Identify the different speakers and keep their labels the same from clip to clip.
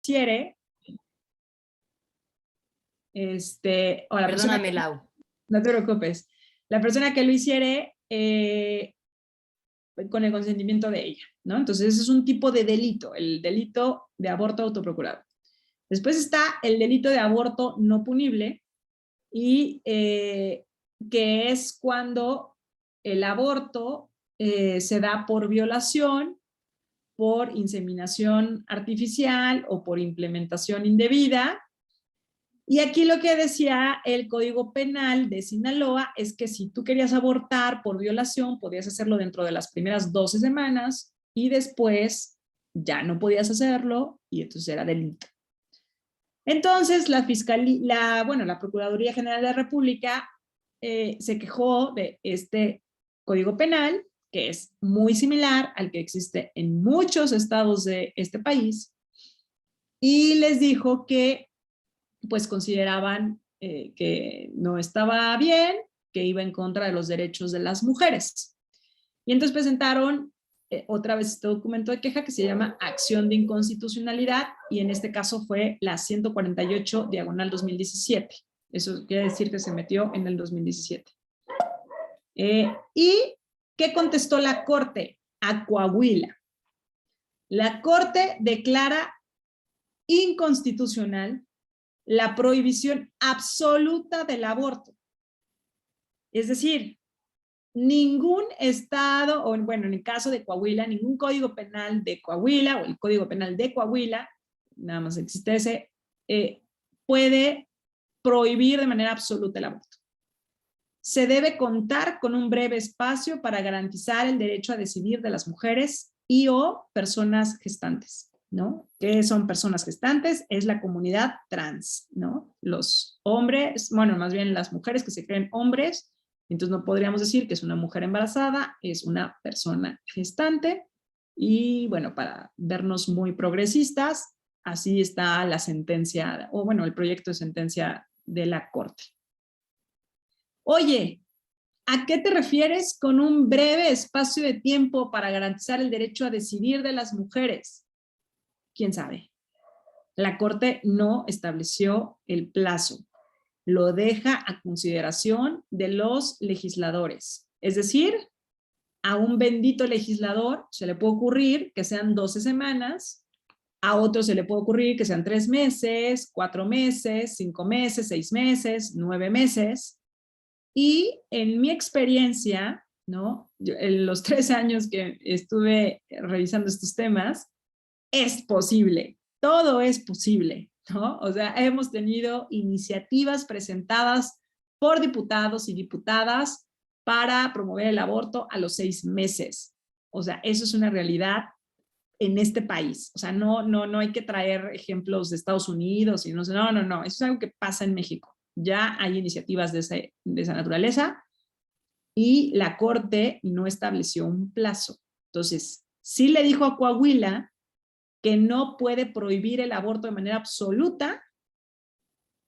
Speaker 1: hiciere, o la persona,
Speaker 2: Perdóname, Lau.
Speaker 1: no te preocupes, la persona que lo hiciere con el consentimiento de ella, ¿no? Entonces ese es un tipo de delito, el delito de aborto autoprocurado. Después está el delito de aborto no punible, y que es cuando el aborto se da por violación, por inseminación artificial o por implementación indebida. Y aquí lo que decía el Código Penal de Sinaloa es que si tú querías abortar por violación, podías hacerlo dentro de las primeras 12 semanas y después ya no podías hacerlo y entonces era delito. Entonces, la Procuraduría General de la República se quejó de este Código Penal, que es muy similar al que existe en muchos estados de este país, y les dijo que pues consideraban que no estaba bien, que iba en contra de los derechos de las mujeres. Y entonces presentaron otra vez este documento de queja que se llama Acción de Inconstitucionalidad, y en este caso fue la 148/2017. Eso quiere decir que se metió en el 2017. ¿Y qué contestó la Corte? A Coahuila. La Corte declara inconstitucional la prohibición absoluta del aborto. Es decir, ningún estado, o bueno, en el caso de Coahuila, ningún código penal de Coahuila o el código penal de Coahuila, nada más existe ese, puede prohibir de manera absoluta el aborto. Se debe contar con un breve espacio para garantizar el derecho a decidir de las mujeres y o personas gestantes, ¿no? ¿Qué son personas gestantes? Es la comunidad trans, ¿no? Los hombres, bueno, más bien las mujeres que se creen hombres, entonces no podríamos decir que es una mujer embarazada, es una persona gestante. Y bueno, para vernos muy progresistas, así está la sentencia, o bueno, el proyecto de sentencia de la Corte. Oye, ¿a qué te refieres con un breve espacio de tiempo para garantizar el derecho a decidir de las mujeres? ¿Quién sabe? La Corte no estableció el plazo, lo deja a consideración de los legisladores. Es decir, a un bendito legislador se le puede ocurrir que sean 12 semanas, a otro se le puede ocurrir que sean 3 meses, 4 meses, 5 meses, 6 meses, 9 meses. Y en mi experiencia, ¿no? En los 3 años que estuve revisando estos temas, es posible, todo es posible, ¿no? O sea, hemos tenido iniciativas presentadas por diputados y diputadas para promover el aborto a los 6 meses. O sea, eso es una realidad en este país. O sea, no hay que traer ejemplos de Estados Unidos y no, eso es algo que pasa en México. Ya hay iniciativas de esa naturaleza y la Corte no estableció un plazo. Entonces, sí le dijo a Coahuila que no puede prohibir el aborto de manera absoluta,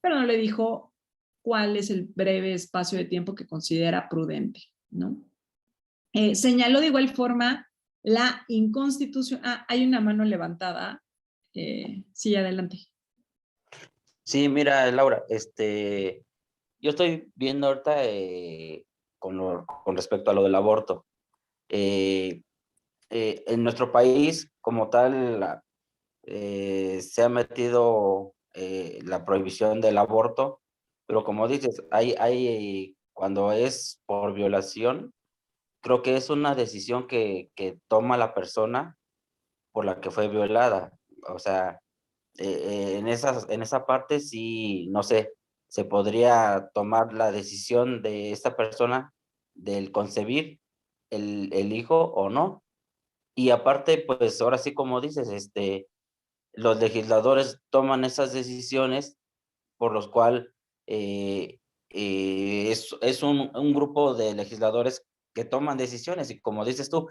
Speaker 1: pero no le dijo cuál es el breve espacio de tiempo que considera prudente, ¿no? Señaló de igual forma la inconstitución. Hay una mano levantada. Sí, adelante.
Speaker 3: Sí, mira, Laura, yo estoy viendo ahorita con respecto a lo del aborto. En nuestro país, como tal, se ha metido la prohibición del aborto, pero como dices, cuando es por violación, creo que es una decisión que toma la persona por la que fue violada. O sea, en esa parte sí, no sé, se podría tomar la decisión de esta persona del concebir el hijo o no. Y aparte, pues ahora sí, como dices, los legisladores toman esas decisiones por los cuales es un grupo de legisladores que toman decisiones y como dices tú,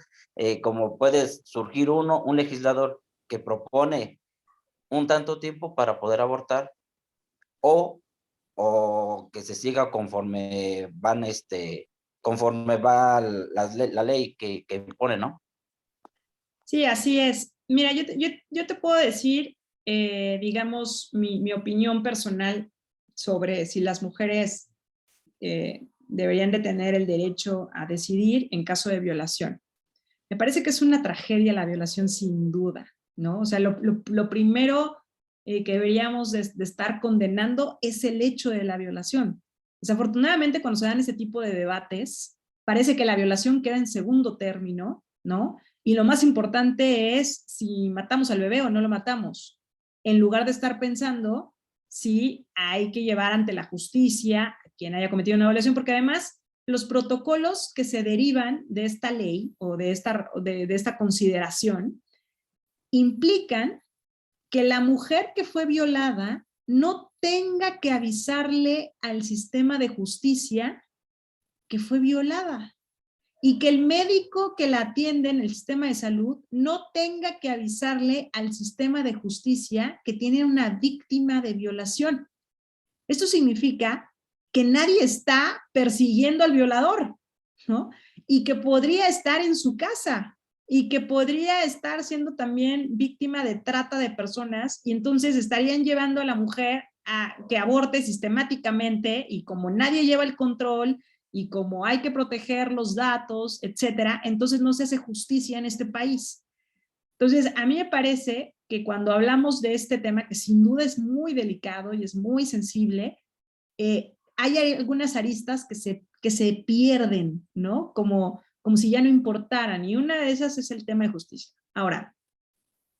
Speaker 3: como puede surgir un legislador que propone un tanto tiempo para poder abortar o, o que se siga conforme va la ley que impone, ¿no?
Speaker 1: Sí, así es. Mira, yo te puedo decir digamos, mi opinión personal sobre si las mujeres deberían de tener el derecho a decidir en caso de violación. Me parece que es una tragedia la violación sin duda, ¿no? O sea, lo primero que deberíamos de estar condenando es el hecho de la violación. Desafortunadamente, cuando se dan ese tipo de debates, parece que la violación queda en segundo término, ¿no? Y lo más importante es si matamos al bebé o no lo matamos, en lugar de estar pensando si hay que llevar ante la justicia a quien haya cometido una violación, porque además los protocolos que se derivan de esta ley o de esta consideración implican que la mujer que fue violada no tenga que avisarle al sistema de justicia que fue violada y que el médico que la atiende en el sistema de salud no tenga que avisarle al sistema de justicia que tiene una víctima de violación. Esto significa que nadie está persiguiendo al violador, ¿no? Y que podría estar en su casa y que podría estar siendo también víctima de trata de personas y entonces estarían llevando a la mujer a que aborte sistemáticamente y como nadie lleva el control y como hay que proteger los datos, etcétera, entonces no se hace justicia en este país. Entonces, a mí me parece que cuando hablamos de este tema, que sin duda es muy delicado y es muy sensible, hay algunas aristas que se pierden, ¿no? Como si ya no importaran, y una de esas es el tema de justicia. Ahora,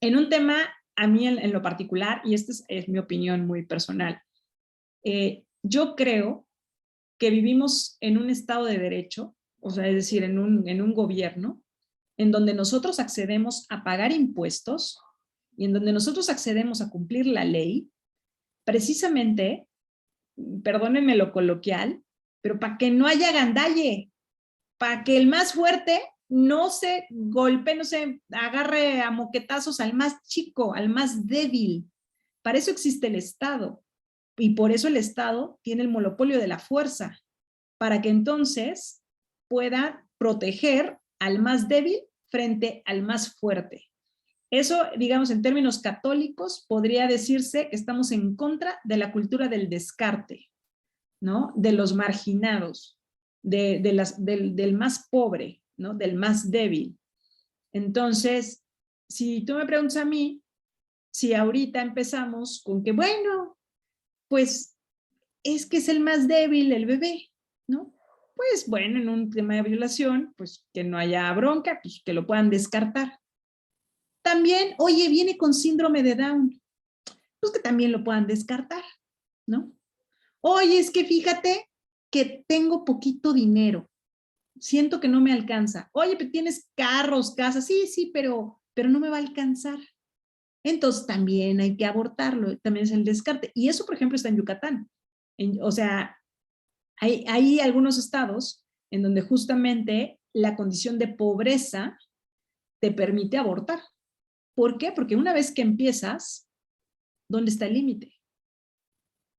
Speaker 1: en un tema, a mí en lo particular, y esta es mi opinión muy personal, yo creo que vivimos en un estado de derecho, o sea, es decir, en un gobierno, en donde nosotros accedemos a pagar impuestos y en donde nosotros accedemos a cumplir la ley, precisamente, perdónenme lo coloquial, pero para que no haya gandalle, para que el más fuerte no se golpee, no se agarre a moquetazos al más chico, al más débil. Para eso existe el Estado y por eso el Estado tiene el monopolio de la fuerza, para que entonces pueda proteger al más débil frente al más fuerte. Eso, digamos, en términos católicos, podría decirse que estamos en contra de la cultura del descarte, ¿no? De los marginados, del más pobre, ¿no? Del más débil. Entonces, si tú me preguntas a mí, si ahorita empezamos con que, bueno, pues es que es el más débil el bebé, ¿no? Pues bueno, en un tema de violación, pues que no haya bronca, pues que lo puedan descartar. También, oye, viene con síndrome de Down, pues que también lo puedan descartar, ¿no? Oye, es que fíjate que tengo poquito dinero, siento que no me alcanza. Oye, pero tienes carros, casas, sí, sí, pero no me va a alcanzar. Entonces también hay que abortarlo, también es el descarte. Y eso, por ejemplo, está en Yucatán. O sea, hay algunos estados en donde justamente la condición de pobreza te permite abortar. ¿Por qué? Porque una vez que empiezas, ¿dónde está el límite?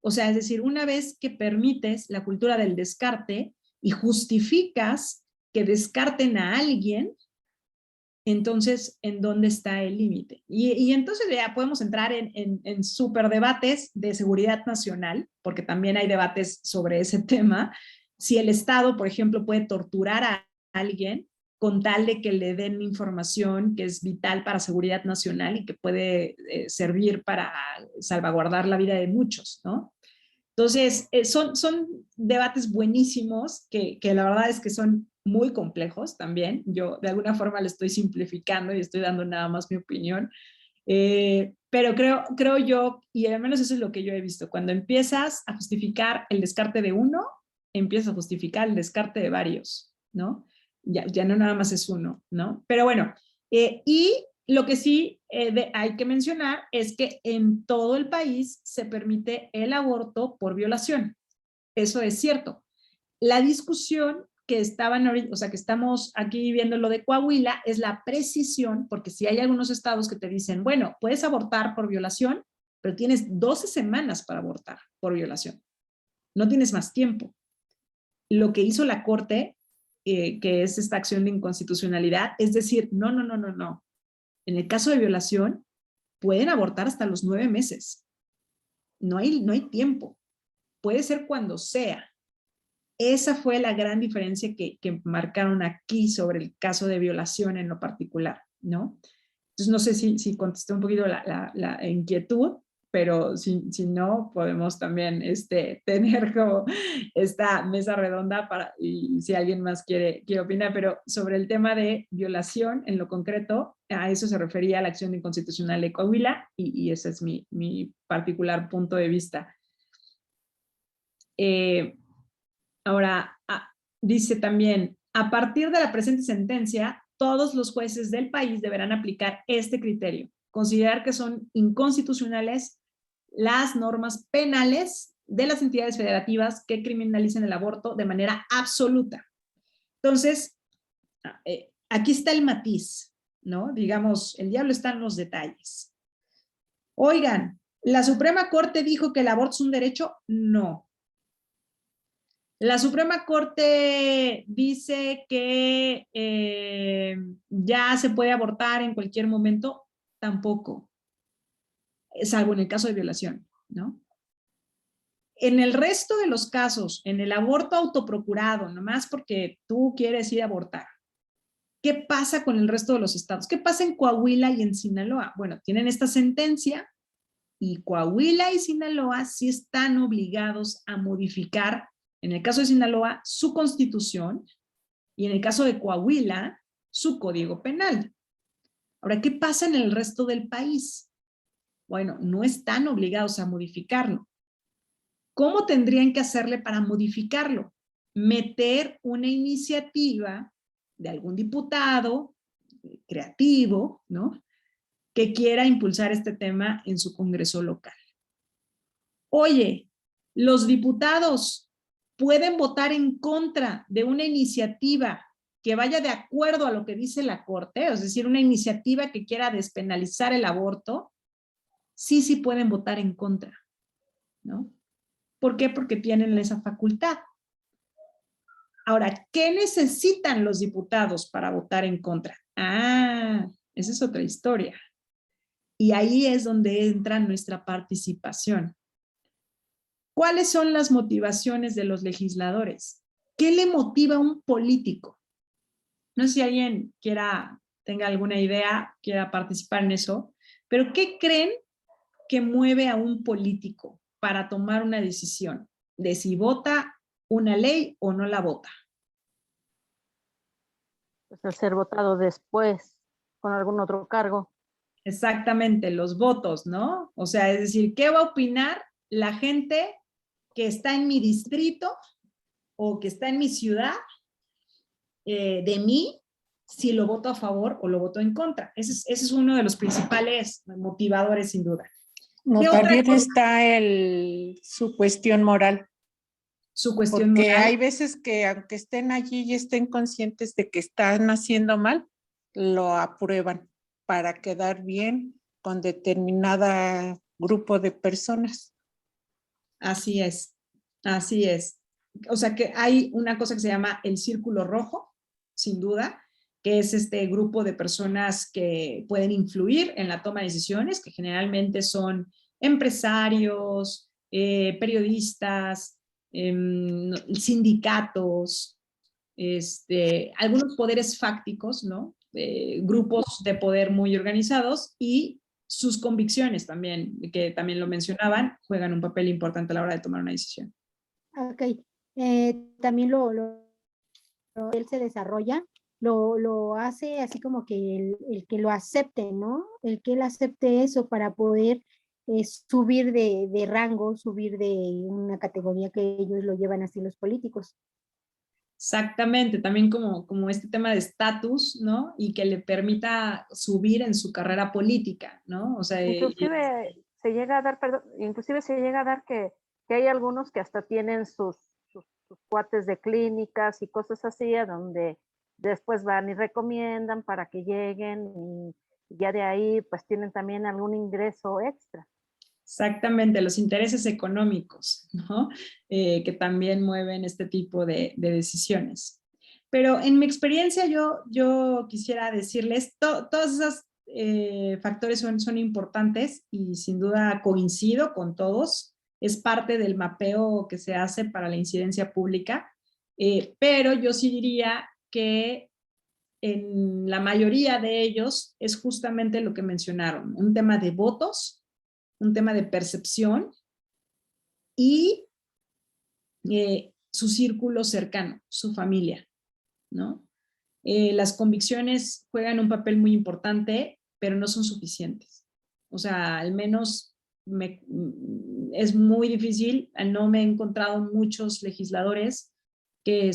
Speaker 1: O sea, es decir, una vez que permites la cultura del descarte y justificas que descarten a alguien, entonces, ¿en dónde está el límite? Y entonces ya podemos entrar en súper debates de seguridad nacional, porque también hay debates sobre ese tema. Si el Estado, por ejemplo, puede torturar a alguien con tal de que le den información que es vital para seguridad nacional y que puede servir para salvaguardar la vida de muchos, ¿no? Entonces, son debates buenísimos que la verdad es que son muy complejos también. Yo de alguna forma lo estoy simplificando y estoy dando nada más mi opinión. Pero creo yo, y al menos eso es lo que yo he visto, cuando empiezas a justificar el descarte de uno, empiezas a justificar el descarte de varios, ¿no? Ya no nada más es uno, ¿no? Pero bueno, y lo que sí hay que mencionar es que en todo el país se permite el aborto por violación. Eso es cierto. La discusión que estaban, o sea, que estamos aquí viendo lo de Coahuila es la precisión, porque si hay algunos estados que te dicen, bueno, puedes abortar por violación, pero tienes 12 semanas para abortar por violación. No tienes más tiempo. Lo que hizo la Corte, que es esta acción de inconstitucionalidad, es decir, no. En el caso de violación, pueden abortar hasta los 9 meses. No hay tiempo. Puede ser cuando sea. Esa fue la gran diferencia que marcaron aquí sobre el caso de violación en lo particular, ¿no? Entonces, no sé si contesté un poquito la inquietud, pero si no, podemos también tener como esta mesa redonda y si alguien más quiere opinar, pero sobre el tema de violación en lo concreto, a eso se refería la acción inconstitucional de Coahuila y ese es mi particular punto de vista. Ahora, dice también, a partir de la presente sentencia, todos los jueces del país deberán aplicar este criterio, considerar que son inconstitucionales las normas penales de las entidades federativas que criminalicen el aborto de manera absoluta. Entonces, aquí está el matiz, ¿no? Digamos, el diablo está en los detalles. Oigan, ¿la Suprema Corte dijo que el aborto es un derecho? No. La Suprema Corte dice que ya se puede abortar en cualquier momento, tampoco, salvo en el caso de violación, ¿no? En el resto de los casos, en el aborto autoprocurado, nomás porque tú quieres ir a abortar, ¿qué pasa con el resto de los estados? ¿Qué pasa en Coahuila y en Sinaloa? Bueno, tienen esta sentencia y Coahuila y Sinaloa sí están obligados a modificar, en el caso de Sinaloa, su constitución y en el caso de Coahuila, su código penal. Ahora, ¿qué pasa en el resto del país? Bueno, no están obligados a modificarlo. ¿Cómo tendrían que hacerle para modificarlo? Meter una iniciativa de algún diputado creativo, ¿no?, que quiera impulsar este tema en su congreso local. Oye, los diputados pueden votar en contra de una iniciativa que vaya de acuerdo a lo que dice la Corte, es decir, una iniciativa que quiera despenalizar el aborto, sí pueden votar en contra, ¿no? ¿Por qué? Porque tienen esa facultad. Ahora, ¿qué necesitan los diputados para votar en contra? Esa es otra historia. Y ahí es donde entra nuestra participación. ¿Cuáles son las motivaciones de los legisladores? ¿Qué le motiva a un político? No sé si alguien tenga alguna idea, quiera participar en eso, pero ¿qué creen que mueve a un político para tomar una decisión de si vota una ley o no la vota?
Speaker 2: Pues al ser votado después con algún otro cargo.
Speaker 1: Exactamente, los votos, ¿no? O sea, es decir, ¿qué va a opinar la gente que está en mi distrito o que está en mi ciudad de mí, si lo voto a favor o lo voto en contra? Ese es uno de los principales motivadores, sin duda.
Speaker 4: No, también está su cuestión moral.
Speaker 1: Su cuestión
Speaker 4: porque
Speaker 1: moral.
Speaker 4: Hay veces que aunque estén allí y estén conscientes de que están haciendo mal, lo aprueban para quedar bien con determinada grupo de personas.
Speaker 1: Así es, así es. O sea que hay una cosa que se llama el círculo rojo, sin duda, que es este grupo de personas que pueden influir en la toma de decisiones, que generalmente son empresarios, periodistas, sindicatos, algunos poderes fácticos, ¿no? Grupos de poder muy organizados y sus convicciones también, que también lo mencionaban, juegan un papel importante a la hora de tomar una decisión.
Speaker 5: Ok, también él se desarrolla, lo hace así como que el que lo acepte, ¿no? El que él acepte eso para poder subir de rango, subir de una categoría que ellos lo llevan así los políticos.
Speaker 1: Exactamente, también como este tema de estatus, ¿no? Y que le permita subir en su carrera política, ¿no? O sea,
Speaker 2: inclusive se llega a dar, que hay algunos que hasta tienen sus cuates de clínicas y cosas así, a donde después van y recomiendan para que lleguen y ya de ahí pues tienen también algún ingreso extra.
Speaker 1: Exactamente, los intereses económicos, ¿no? Que también mueven este tipo de decisiones. Pero en mi experiencia yo quisiera decirles, todas esas factores son importantes y sin duda coincido con todos. Es parte del mapeo que se hace para la incidencia pública, pero yo sí diría que en la mayoría de ellos es justamente lo que mencionaron, un tema de votos, un tema de percepción y su círculo cercano, su familia, ¿no? Las convicciones juegan un papel muy importante, pero no son suficientes. O sea, al menos es muy difícil, no me he encontrado muchos legisladores que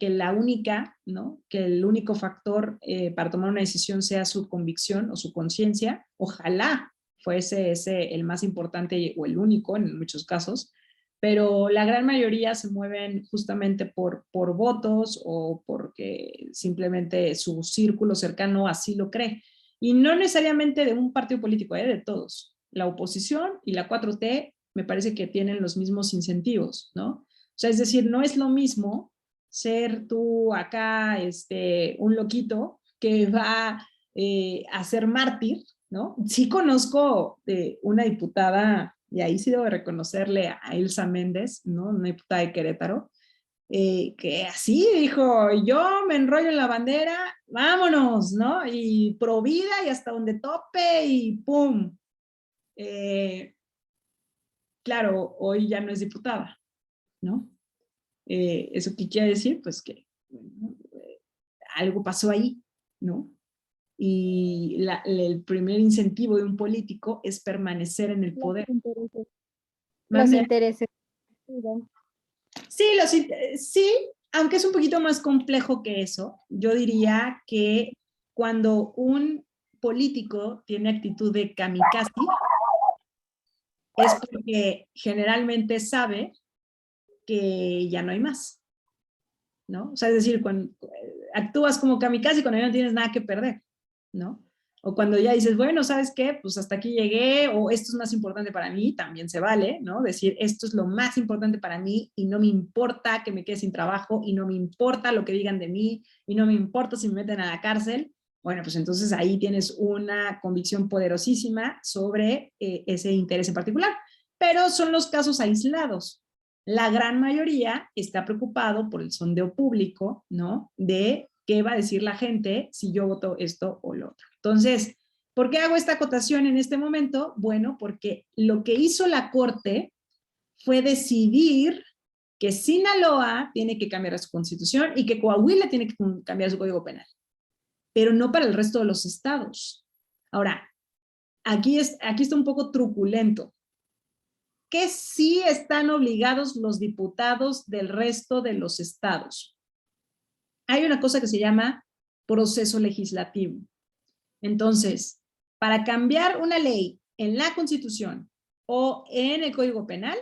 Speaker 1: la única, ¿no? Que el único factor para tomar una decisión sea su convicción o su conciencia. Ojalá fuese ese el más importante o el único en muchos casos, pero la gran mayoría se mueven justamente por votos o porque simplemente su círculo cercano así lo cree. Y no necesariamente de un partido político, de todos. La oposición y la 4T me parece que tienen los mismos incentivos, ¿no? O sea, es decir, no es lo mismo ser tú acá un loquito que va a ser mártir, ¿no? Sí conozco de una diputada, y ahí sí debo reconocerle a Elsa Méndez, ¿no? Una diputada de Querétaro, que así dijo, yo me enrollo en la bandera, vámonos, ¿no? Y pro vida y hasta donde tope y ¡pum! Claro, hoy ya no es diputada, ¿no? ¿Eso qué quiere decir? Pues que bueno, algo pasó ahí, ¿no? Y el primer incentivo de un político es permanecer en el poder.
Speaker 5: Los intereses.
Speaker 1: Sí, sí, aunque es un poquito más complejo que eso, yo diría que cuando un político tiene actitud de kamikaze, es porque generalmente sabe que ya no hay más, ¿no? O sea, es decir, cuando actúas como kamikaze cuando ya no tienes nada que perder, ¿no? O cuando ya dices, bueno, ¿sabes qué? Pues hasta aquí llegué, o esto es más importante para mí, también se vale, ¿no? Decir, esto es lo más importante para mí y no me importa que me quede sin trabajo y no me importa lo que digan de mí y no me importa si me meten a la cárcel. Bueno, pues entonces ahí tienes una convicción poderosísima sobre ese interés en particular. Pero son los casos aislados. La gran mayoría está preocupado por el sondeo público, ¿no? De qué va a decir la gente si yo voto esto o lo otro. Entonces, ¿por qué hago esta acotación en este momento? Bueno, porque lo que hizo la Corte fue decidir que Sinaloa tiene que cambiar su constitución y que Coahuila tiene que cambiar su código penal, pero no para el resto de los estados. Ahora, aquí está un poco truculento. ¿Qué sí están obligados los diputados del resto de los estados? Hay una cosa que se llama proceso legislativo. Entonces, para cambiar una ley en la Constitución o en el Código Penal,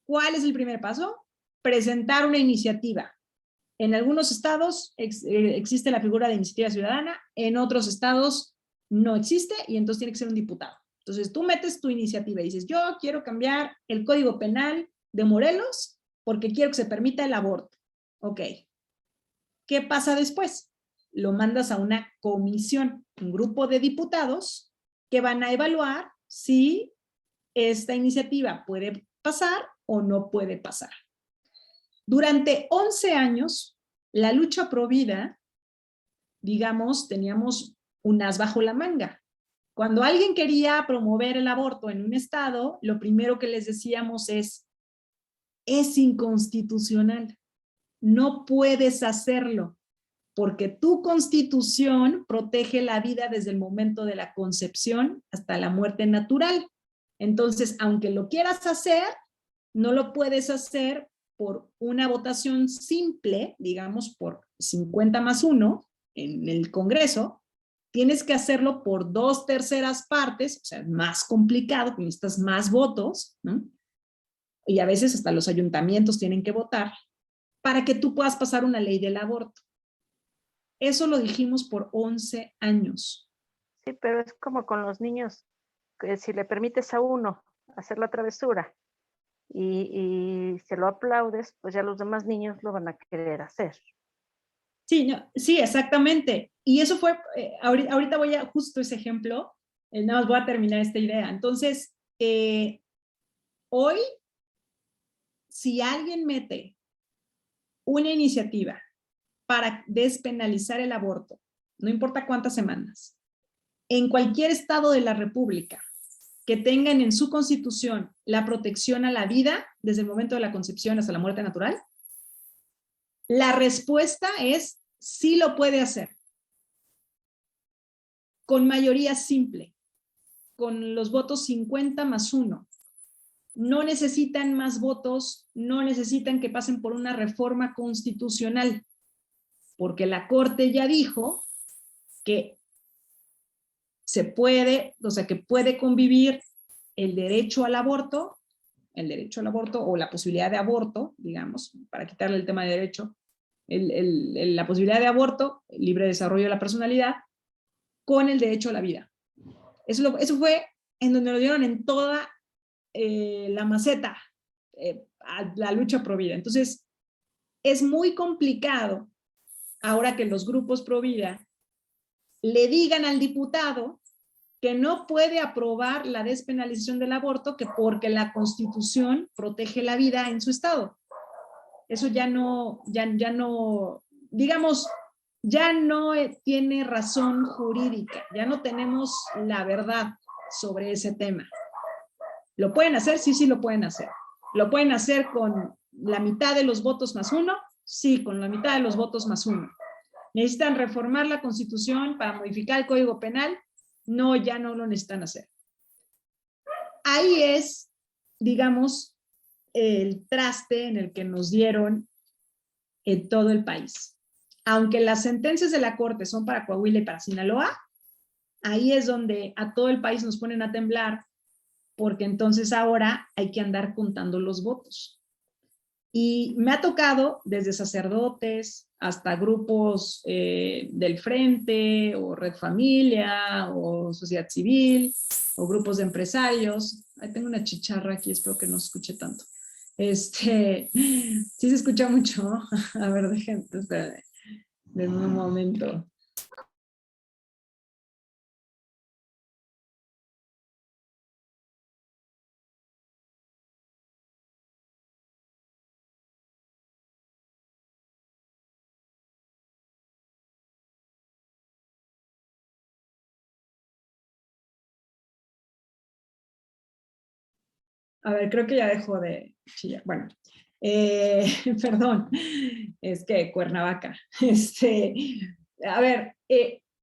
Speaker 1: ¿cuál es el primer paso? Presentar una iniciativa. En algunos estados existe la figura de iniciativa ciudadana, en otros estados no existe y entonces tiene que ser un diputado. Entonces tú metes tu iniciativa y dices, yo quiero cambiar el Código Penal de Morelos porque quiero que se permita el aborto. Ok. ¿Qué pasa después? Lo mandas a una comisión, un grupo de diputados que van a evaluar si esta iniciativa puede pasar o no puede pasar. Durante 11 años, la lucha pro vida, digamos, teníamos un as bajo la manga. Cuando alguien quería promover el aborto en un estado, lo primero que les decíamos es inconstitucional. No puedes hacerlo, porque tu constitución protege la vida desde el momento de la concepción hasta la muerte natural. Entonces, aunque lo quieras hacer, no lo puedes hacer por una votación simple, digamos por 50+1 en el Congreso, tienes que hacerlo por 2/3 partes, o sea, es más complicado, necesitas más votos, ¿no? Y a veces hasta los ayuntamientos tienen que votar para que tú puedas pasar una ley del aborto. Eso lo dijimos por 11 años.
Speaker 2: Sí, pero es como con los niños, que si le permites a uno hacer la travesura y se lo aplaudes, pues ya los demás niños lo van a querer hacer.
Speaker 1: Sí, no, sí, exactamente. Y eso fue, ahorita voy a justo ese ejemplo, nada más voy a terminar esta idea. Entonces, hoy, si alguien mete una iniciativa para despenalizar el aborto, no importa cuántas semanas, en cualquier estado de la República que tengan en su constitución la protección a la vida desde el momento de la concepción hasta la muerte natural, la respuesta es sí lo puede hacer. Con mayoría simple, con los votos 50+1. No necesitan más votos, no necesitan que pasen por una reforma constitucional, porque la Corte ya dijo que se puede, o sea, que puede convivir el derecho al aborto o la posibilidad de aborto, digamos, para quitarle el tema de derecho, la posibilidad de aborto, libre desarrollo de la personalidad, con el derecho a la vida. Eso fue en donde lo dieron en toda la maceta, a la lucha pro vida. Entonces, es muy complicado ahora que los grupos pro vida le digan al diputado que no puede aprobar la despenalización del aborto que porque la Constitución protege la vida en su estado. Eso ya no, digamos, ya no tiene razón jurídica, ya no tenemos la verdad sobre ese tema. ¿Lo pueden hacer? Sí, sí lo pueden hacer. ¿Lo pueden hacer con la mitad de los votos más uno? Sí, con la mitad de los votos más uno. ¿Necesitan reformar la Constitución para modificar el Código Penal? No, ya no lo necesitan hacer. Ahí es, digamos, el traste en el que nos dieron en todo el país. Aunque las sentencias de la Corte son para Coahuila y para Sinaloa, ahí es donde a todo el país nos ponen a temblar, porque entonces ahora hay que andar contando los votos. Y me ha tocado desde sacerdotes hasta grupos del Frente o Red Familia o Sociedad Civil o grupos de empresarios. Ahí tengo una chicharra aquí, espero que no se escuche tanto. Sí se escucha mucho. A ver, déjenme un momento. A ver, creo que ya dejó de chillar. Bueno, perdón, es que Cuernavaca. A ver,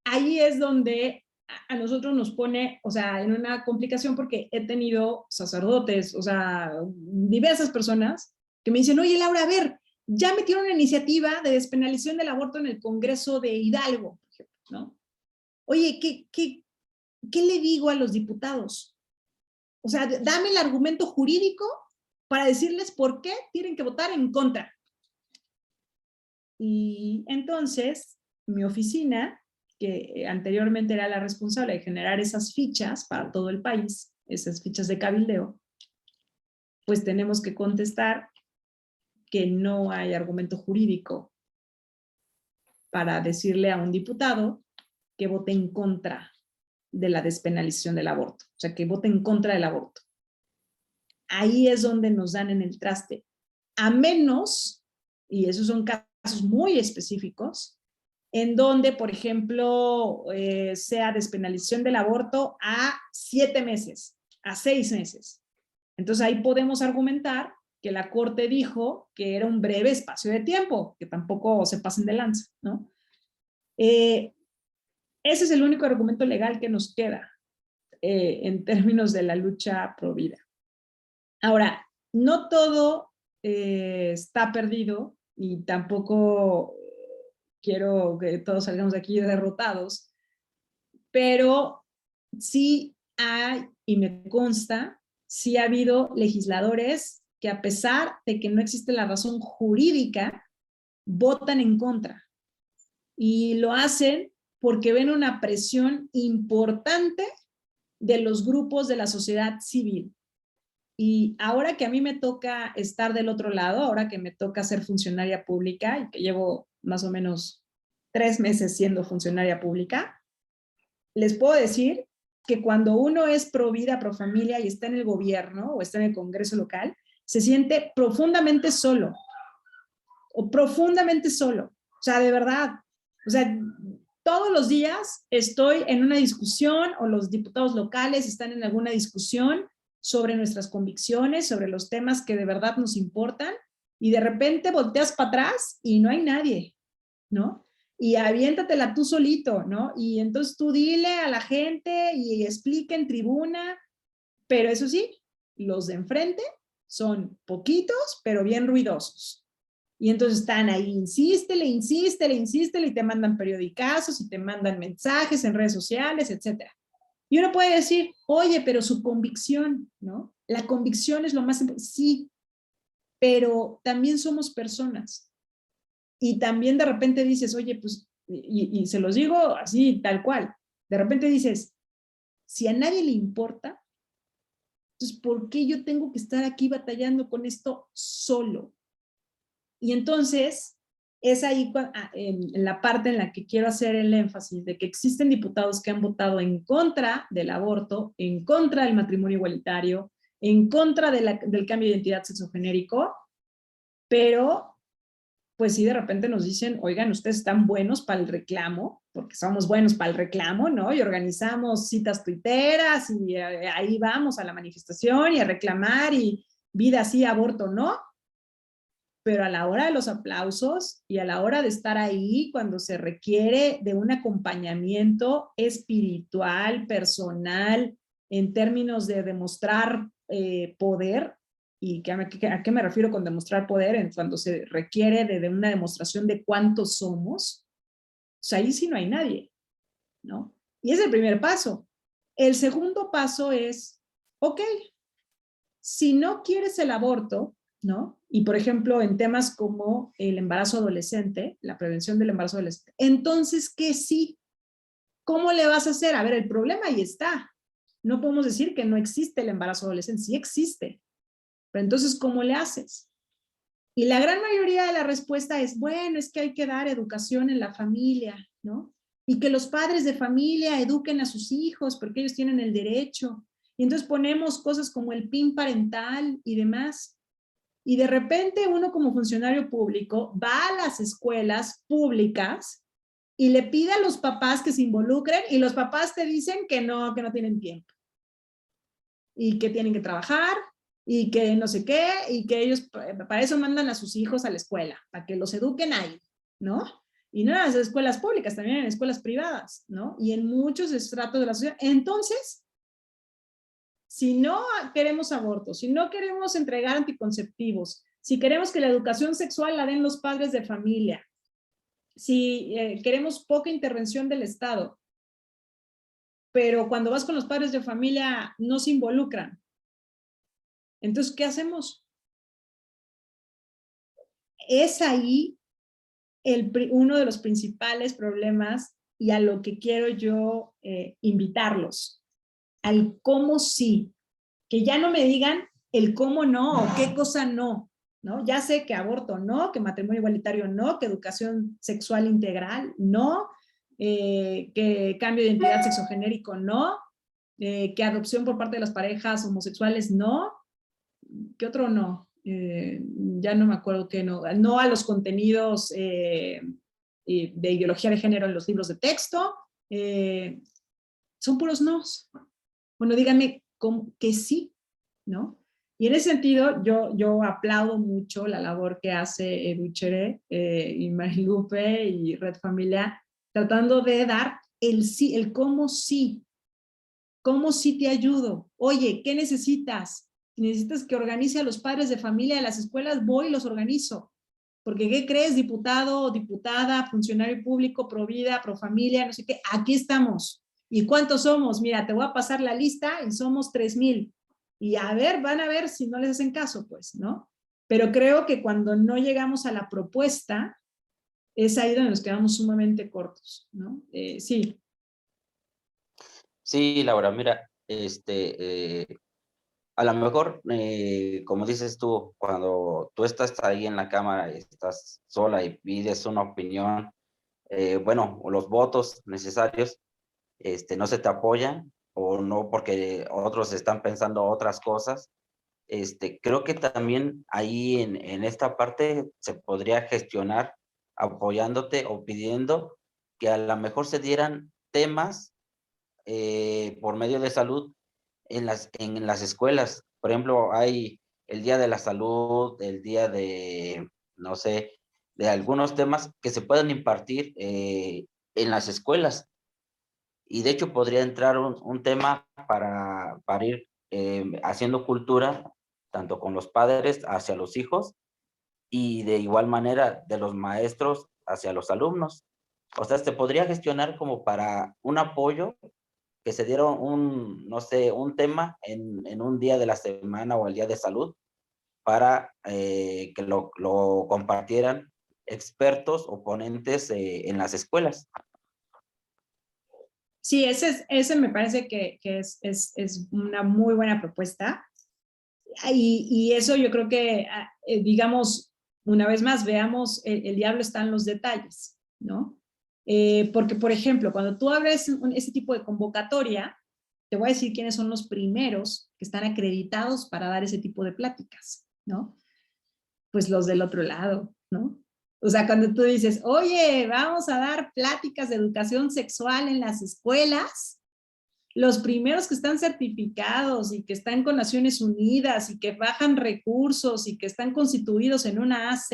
Speaker 1: ahí es donde a nosotros nos pone, o sea, en una complicación porque he tenido sacerdotes, o sea, diversas personas que me dicen, oye, Laura, a ver, ya metieron una iniciativa de despenalización del aborto en el Congreso de Hidalgo, por ejemplo, ¿no? Oye, ¿qué le digo a los diputados? O sea, dame el argumento jurídico para decirles por qué tienen que votar en contra. Y entonces, mi oficina, que anteriormente era la responsable de generar esas fichas para todo el país, esas fichas de cabildeo, pues tenemos que contestar que no hay argumento jurídico para decirle a un diputado que vote en contra de la despenalización del aborto, o sea, que vote en contra del aborto. Ahí es donde nos dan en el traste. A menos, y esos son casos muy específicos, en donde, por ejemplo, sea despenalización del aborto a 7 meses, a 6 meses. Entonces ahí podemos argumentar que la Corte dijo que era un breve espacio de tiempo, que tampoco se pasen de lanza, ¿no? Ese es el único argumento legal que nos queda en términos de la lucha pro vida. Ahora, no todo está perdido y tampoco quiero que todos salgamos de aquí derrotados, pero sí hay, y me consta, sí ha habido legisladores que a pesar de que no existe la razón jurídica, votan en contra. Y lo hacen porque ven una presión importante de los grupos de la sociedad civil. Y ahora que a mí me toca estar del otro lado, ahora que me toca ser funcionaria pública y que llevo más o menos 3 meses siendo funcionaria pública, les puedo decir que cuando uno es pro vida, pro familia y está en el gobierno o está en el Congreso local, se siente profundamente solo. O profundamente solo. O sea, de verdad. O sea, todos los días estoy en una discusión o los diputados locales están en alguna discusión sobre nuestras convicciones, sobre los temas que de verdad nos importan y de repente volteas para atrás y no hay nadie, ¿no? Y aviéntatela tú solito, ¿no? Y entonces tú dile a la gente y explica en tribuna, pero eso sí, los de enfrente son poquitos, pero bien ruidosos. Y entonces están ahí, insístele y te mandan periodicazos y te mandan mensajes en redes sociales, etcétera. Y uno puede decir, oye, pero su convicción, ¿no? La convicción es lo más importante. Sí, pero también somos personas. Y también de repente dices, oye, pues, y se los digo así, tal cual. De repente dices, si a nadie le importa, entonces, ¿por qué yo tengo que estar aquí batallando con esto solo? Y entonces, es ahí en la parte en la que quiero hacer el énfasis de que existen diputados que han votado en contra del aborto, en contra del matrimonio igualitario, en contra del cambio de identidad sexogenérico, pero pues sí, de repente nos dicen, oigan, ustedes están buenos para el reclamo, porque somos buenos para el reclamo, ¿no? Y organizamos citas tuiteras y ahí vamos a la manifestación y a reclamar y vida sí, aborto no. Pero a la hora de los aplausos y a la hora de estar ahí, cuando se requiere de un acompañamiento espiritual, personal, en términos de demostrar poder, ¿y a qué me refiero con demostrar poder? Cuando se requiere de una demostración de cuántos somos, pues ahí sí no hay nadie, ¿no? Y es el primer paso. El segundo paso es, ok, si no quieres el aborto, ¿no? Y por ejemplo, en temas como el embarazo adolescente, la prevención del embarazo adolescente, entonces, ¿qué sí? ¿Cómo le vas a hacer? A ver, el problema ahí está. No podemos decir que no existe el embarazo adolescente, sí existe. Pero entonces, ¿cómo le haces? Y la gran mayoría de la respuesta es, bueno, es que hay que dar educación en la familia, ¿no? Y que los padres de familia eduquen a sus hijos porque ellos tienen el derecho. Y entonces ponemos cosas como el PIN parental y demás. Y de repente uno como funcionario público va a las escuelas públicas y le pide a los papás que se involucren y los papás te dicen que no tienen tiempo. Y que tienen que trabajar y que no sé qué y que ellos para eso mandan a sus hijos a la escuela, para que los eduquen ahí, ¿no? Y no en las escuelas públicas, también en escuelas privadas, ¿no? Y en muchos estratos de la sociedad. Entonces, si no queremos aborto, si no queremos entregar anticonceptivos, si queremos que la educación sexual la den los padres de familia, si queremos poca intervención del Estado, pero cuando vas con los padres de familia no se involucran, entonces, ¿qué hacemos? Es ahí uno de los principales problemas y a lo que quiero yo invitarlos, al cómo sí, que ya no me digan el cómo no o qué cosa no, ¿no? Ya sé que aborto no, que matrimonio igualitario no, que educación sexual integral no, que cambio de identidad sexogenérico no, que adopción por parte de las parejas homosexuales no, ¿qué otro no? Ya no me acuerdo qué no. No a los contenidos de ideología de género en los libros de texto. Son puros nos. Bueno, díganme que sí, ¿no? Y en ese sentido, yo aplaudo mucho la labor que hace Educhere y Marilupe y Red Familia, tratando de dar el sí, el cómo sí te ayudo. Oye, ¿qué necesitas? Si necesitas que organice a los padres de familia de las escuelas, voy y los organizo. Porque, ¿qué crees, diputado o diputada, funcionario público, pro vida, pro familia, no sé qué? Aquí estamos. ¿Y cuántos somos? Mira, te voy a pasar la lista y somos 3,000. Y a ver, van a ver si no les hacen caso, pues, ¿no? Pero creo que cuando no llegamos a la propuesta, es ahí donde nos quedamos sumamente cortos, ¿no? Sí.
Speaker 3: Sí, Laura, mira, a lo mejor, como dices tú, cuando tú estás ahí en la cámara y estás sola y pides una opinión, bueno, los votos necesarios, no se te apoyan, o no porque otros están pensando otras cosas. Creo que también ahí en esta parte se podría gestionar apoyándote o pidiendo que a lo mejor se dieran temas por medio de salud en las escuelas. Por ejemplo, hay el Día de la Salud, el día de, no sé, de algunos temas que se pueden impartir en las escuelas. Y de hecho podría entrar un tema para ir haciendo cultura, tanto con los padres hacia los hijos y de igual manera de los maestros hacia los alumnos. O sea, se podría gestionar como para un apoyo que se diera no sé, un tema en un día de la semana o el día de salud para que lo compartieran expertos o ponentes en las escuelas.
Speaker 1: Sí, ese me parece que es una muy buena propuesta. Y eso yo creo que, digamos, una vez más, veamos, el diablo está en los detalles, ¿no? Porque, por ejemplo, cuando tú abres ese tipo de convocatoria, te voy a decir quiénes son los primeros que están acreditados para dar ese tipo de pláticas, ¿no? Pues los del otro lado, ¿no? O sea, cuando tú dices, oye, vamos a dar pláticas de educación sexual en las escuelas, los primeros que están certificados y que están con Naciones Unidas y que bajan recursos y que están constituidos en una AC,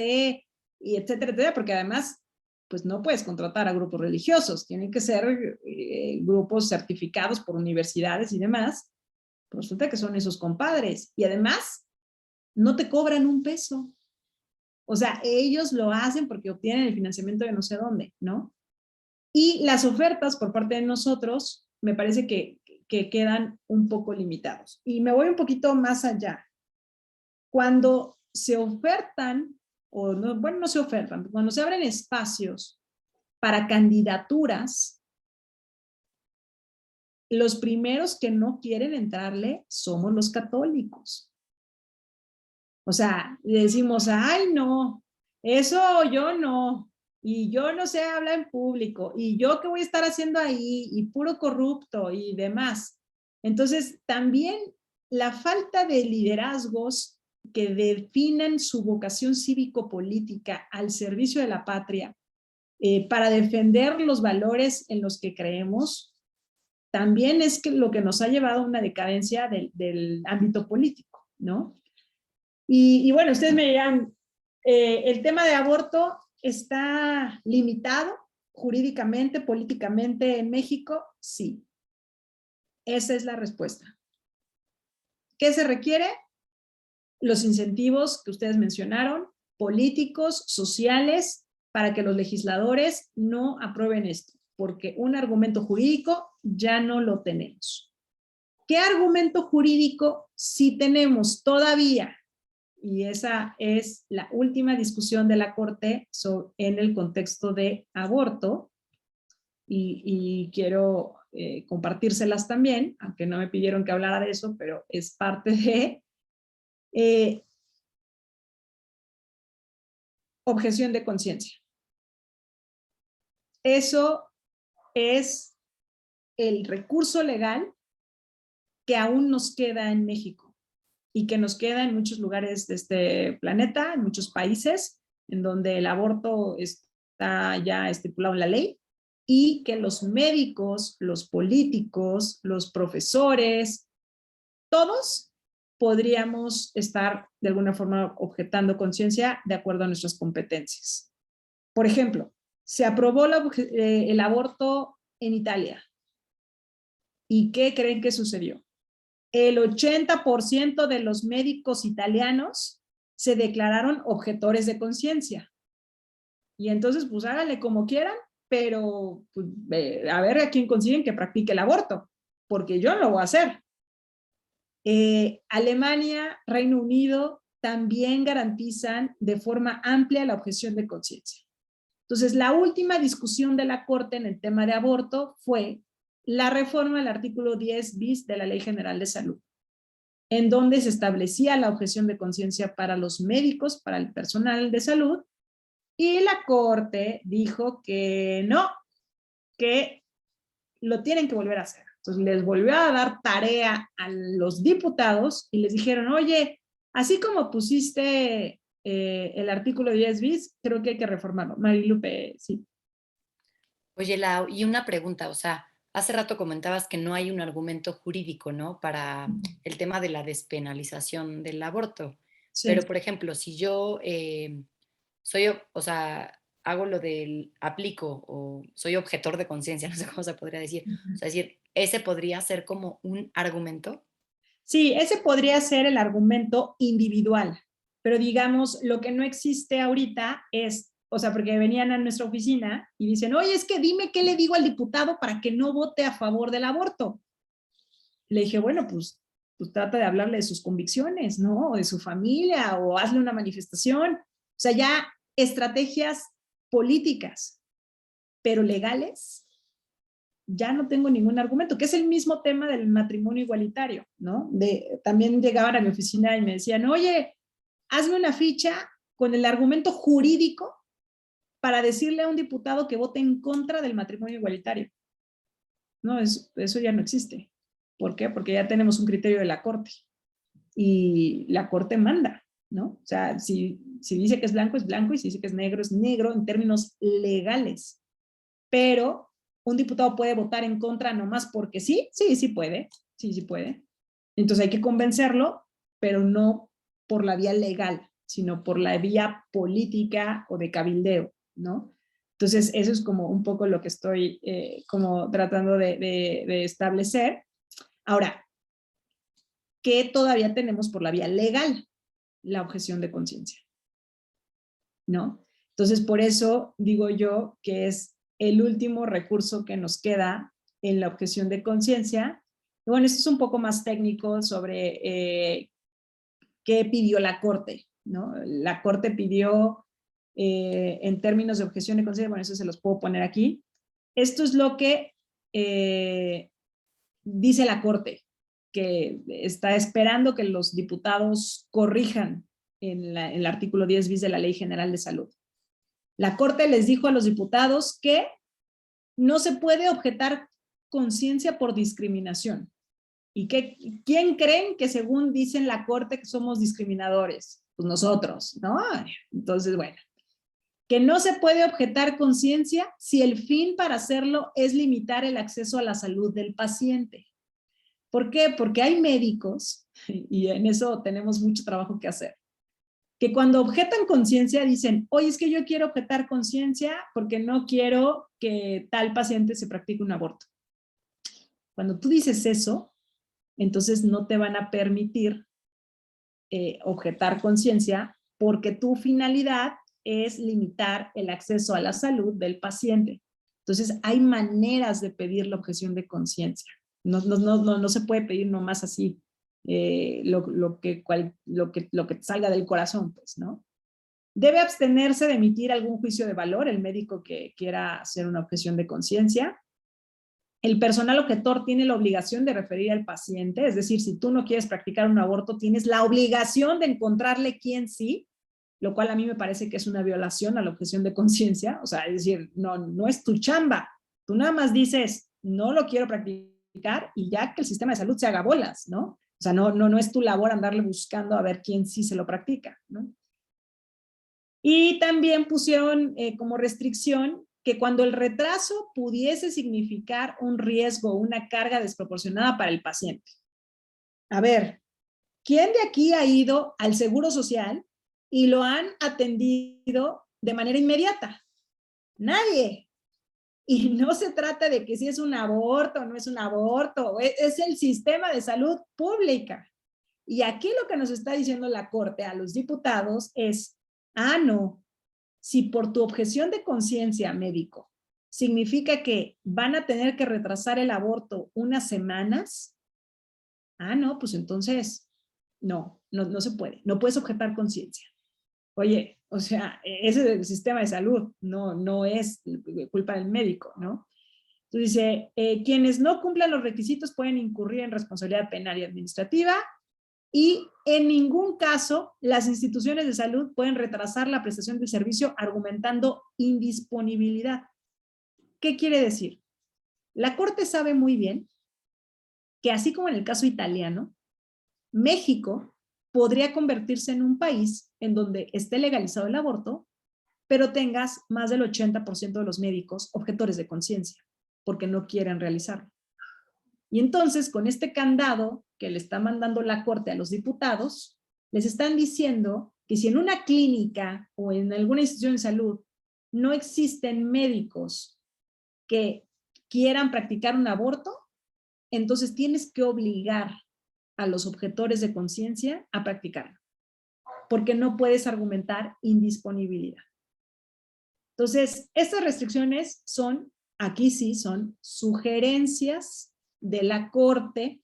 Speaker 1: y etcétera, etcétera, porque además, pues no puedes contratar a grupos religiosos, tienen que ser grupos certificados por universidades y demás. Pues resulta que son esos compadres. Y además, no te cobran un peso. O sea, ellos lo hacen porque obtienen el financiamiento de no sé dónde, ¿no? Y las ofertas por parte de nosotros, me parece que quedan un poco limitados. Y me voy un poquito más allá. Cuando se ofertan, o no, bueno, no se ofertan, cuando se abren espacios para candidaturas, los primeros que no quieren entrarle somos los católicos. O sea, le decimos, ay, no, eso yo no, y yo no sé hablar en público, y yo qué voy a estar haciendo ahí, y puro corrupto y demás. Entonces, también la falta de liderazgos que definan su vocación cívico-política al servicio de la patria, para defender los valores en los que creemos, también es lo que nos ha llevado a una decadencia del ámbito político, ¿no? Y bueno, ustedes me dirán, el tema de aborto está limitado jurídicamente, políticamente en México. Sí, esa es la respuesta. ¿Qué se requiere? Los incentivos que ustedes mencionaron, políticos, sociales, para que los legisladores no aprueben esto, porque un argumento jurídico ya no lo tenemos. ¿Qué argumento jurídico sí tenemos todavía? Y esa es la última discusión de la Corte en el contexto de aborto, y quiero compartírselas también, aunque no me pidieron que hablara de eso, pero es parte de objeción de conciencia. Eso es el recurso legal que aún nos queda en México y que nos queda en muchos lugares de este planeta, en muchos países, en donde el aborto está ya estipulado en la ley, y que los médicos, los políticos, los profesores, todos podríamos estar de alguna forma objetando conciencia de acuerdo a nuestras competencias. Por ejemplo, se aprobó el aborto en Italia. ¿Y qué creen que sucedió? El 80% de los médicos italianos se declararon objetores de conciencia. Y entonces, pues háganle como quieran, pero pues, a ver a quién consiguen que practique el aborto, porque yo no lo voy a hacer. Alemania, Reino Unido también garantizan de forma amplia la objeción de conciencia. Entonces, la última discusión de la Corte en el tema de aborto fue la reforma del artículo 10 bis de la Ley General de Salud, en donde se establecía la objeción de conciencia para los médicos, para el personal de salud, Y la Corte dijo que no, que lo tienen que volver a hacer. Entonces les volvió a dar tarea a los diputados y les dijeron, oye, así como pusiste el artículo 10 bis, creo que hay que reformarlo. Marilupe, sí.
Speaker 6: Oye, Lau, y una pregunta, o sea, hace rato comentabas que no hay un argumento jurídico, ¿no? Para el tema de la despenalización del aborto.
Speaker 1: Sí.
Speaker 6: Pero, por ejemplo, si yo soy, o sea, hago lo del, aplico o soy objetor de conciencia, no sé cómo se podría decir. O sea, decir, ese podría ser como un argumento.
Speaker 1: Sí, ese podría ser el argumento individual, pero digamos, lo que no existe ahorita es, o sea, porque venían a nuestra oficina y dicen, oye, es que dime qué le digo al diputado para que no vote a favor del aborto. Le dije, bueno, pues trata de hablarle de sus convicciones, ¿no? O de su familia, o hazle una manifestación. O sea, ya estrategias políticas, pero legales, ya no tengo ningún argumento, que es el mismo tema del matrimonio igualitario, ¿no? También llegaban a mi oficina y me decían, oye, hazme una ficha con el argumento jurídico para decirle a un diputado que vote en contra del matrimonio igualitario. No, eso ya no existe. ¿Por qué? Porque ya tenemos un criterio de la Corte y la Corte manda, ¿no? O sea, si dice que es blanco y si dice que es negro en términos legales. Pero un diputado puede votar en contra nomás porque sí puede. Entonces hay que convencerlo, pero no por la vía legal, sino por la vía política o de cabildeo, ¿no? Entonces eso es como un poco lo que estoy como tratando de establecer. Ahora, ¿qué todavía tenemos por la vía legal? La objeción de conciencia, ¿no? Entonces por eso digo yo que es el último recurso que nos queda en la objeción de conciencia. Bueno, esto es un poco más técnico sobre qué pidió la Corte, ¿no? La Corte pidió en términos de objeción de conciencia, bueno, eso se los puedo poner aquí. Esto es lo que dice la Corte, que está esperando que los diputados corrijan en el artículo 10 bis de la Ley General de Salud. La Corte les dijo a los diputados que no se puede objetar conciencia por discriminación. ¿Y quién creen que según dicen la Corte que somos discriminadores? Pues nosotros, ¿no? Entonces, bueno, que no se puede objetar conciencia si el fin para hacerlo es limitar el acceso a la salud del paciente. ¿Por qué? Porque hay médicos, y en eso tenemos mucho trabajo que hacer, que cuando objetan conciencia dicen, oye, es que yo quiero objetar conciencia porque no quiero que tal paciente se practique un aborto. Cuando tú dices eso, entonces no te van a permitir objetar conciencia porque tu finalidad es limitar el acceso a la salud del paciente. Entonces hay maneras de pedir la objeción de conciencia. No se puede pedir nomás así lo que te salga del corazón, pues, ¿no? Debe abstenerse de emitir algún juicio de valor el médico que quiera hacer una objeción de conciencia. El personal objetor tiene la obligación de referir al paciente, es decir, si tú no quieres practicar un aborto, tienes la obligación de encontrarle quién sí, lo cual a mí me parece que es una violación a la objeción de conciencia, o sea, es decir, no es tu chamba, tú nada más dices, no lo quiero practicar y ya que el sistema de salud se haga bolas, ¿no? O sea, no es tu labor andarle buscando a ver quién sí se lo practica, ¿no? Y también pusieron como restricción que cuando el retraso pudiese significar un riesgo o una carga desproporcionada para el paciente. A ver, ¿quién de aquí ha ido al Seguro Social y lo han atendido de manera inmediata? Nadie. Y no se trata de que si es un aborto o no es un aborto, es el sistema de salud pública. Y aquí lo que nos está diciendo la Corte a los diputados es, no, si por tu objeción de conciencia, médico, significa que van a tener que retrasar el aborto unas semanas, no, pues entonces, no se puede, no puedes objetar conciencia. Oye, o sea, ese es el sistema de salud, no es culpa del médico, ¿no? Entonces dice, quienes no cumplan los requisitos pueden incurrir en responsabilidad penal y administrativa. y en ningún caso las instituciones de salud pueden retrasar la prestación del servicio argumentando indisponibilidad. ¿Qué quiere decir? La Corte sabe muy bien que así como en el caso italiano, México podría convertirse en un país en donde esté legalizado el aborto, pero tengas más del 80% de los médicos objetores de conciencia, porque no quieren realizarlo. Y entonces, con este candado que le está mandando la Corte a los diputados, les están diciendo que si en una clínica o en alguna institución de salud no existen médicos que quieran practicar un aborto, entonces tienes que obligar a los objetores de conciencia a practicarlo, porque no puedes argumentar indisponibilidad. Entonces, estas restricciones son, aquí sí, son sugerencias de la Corte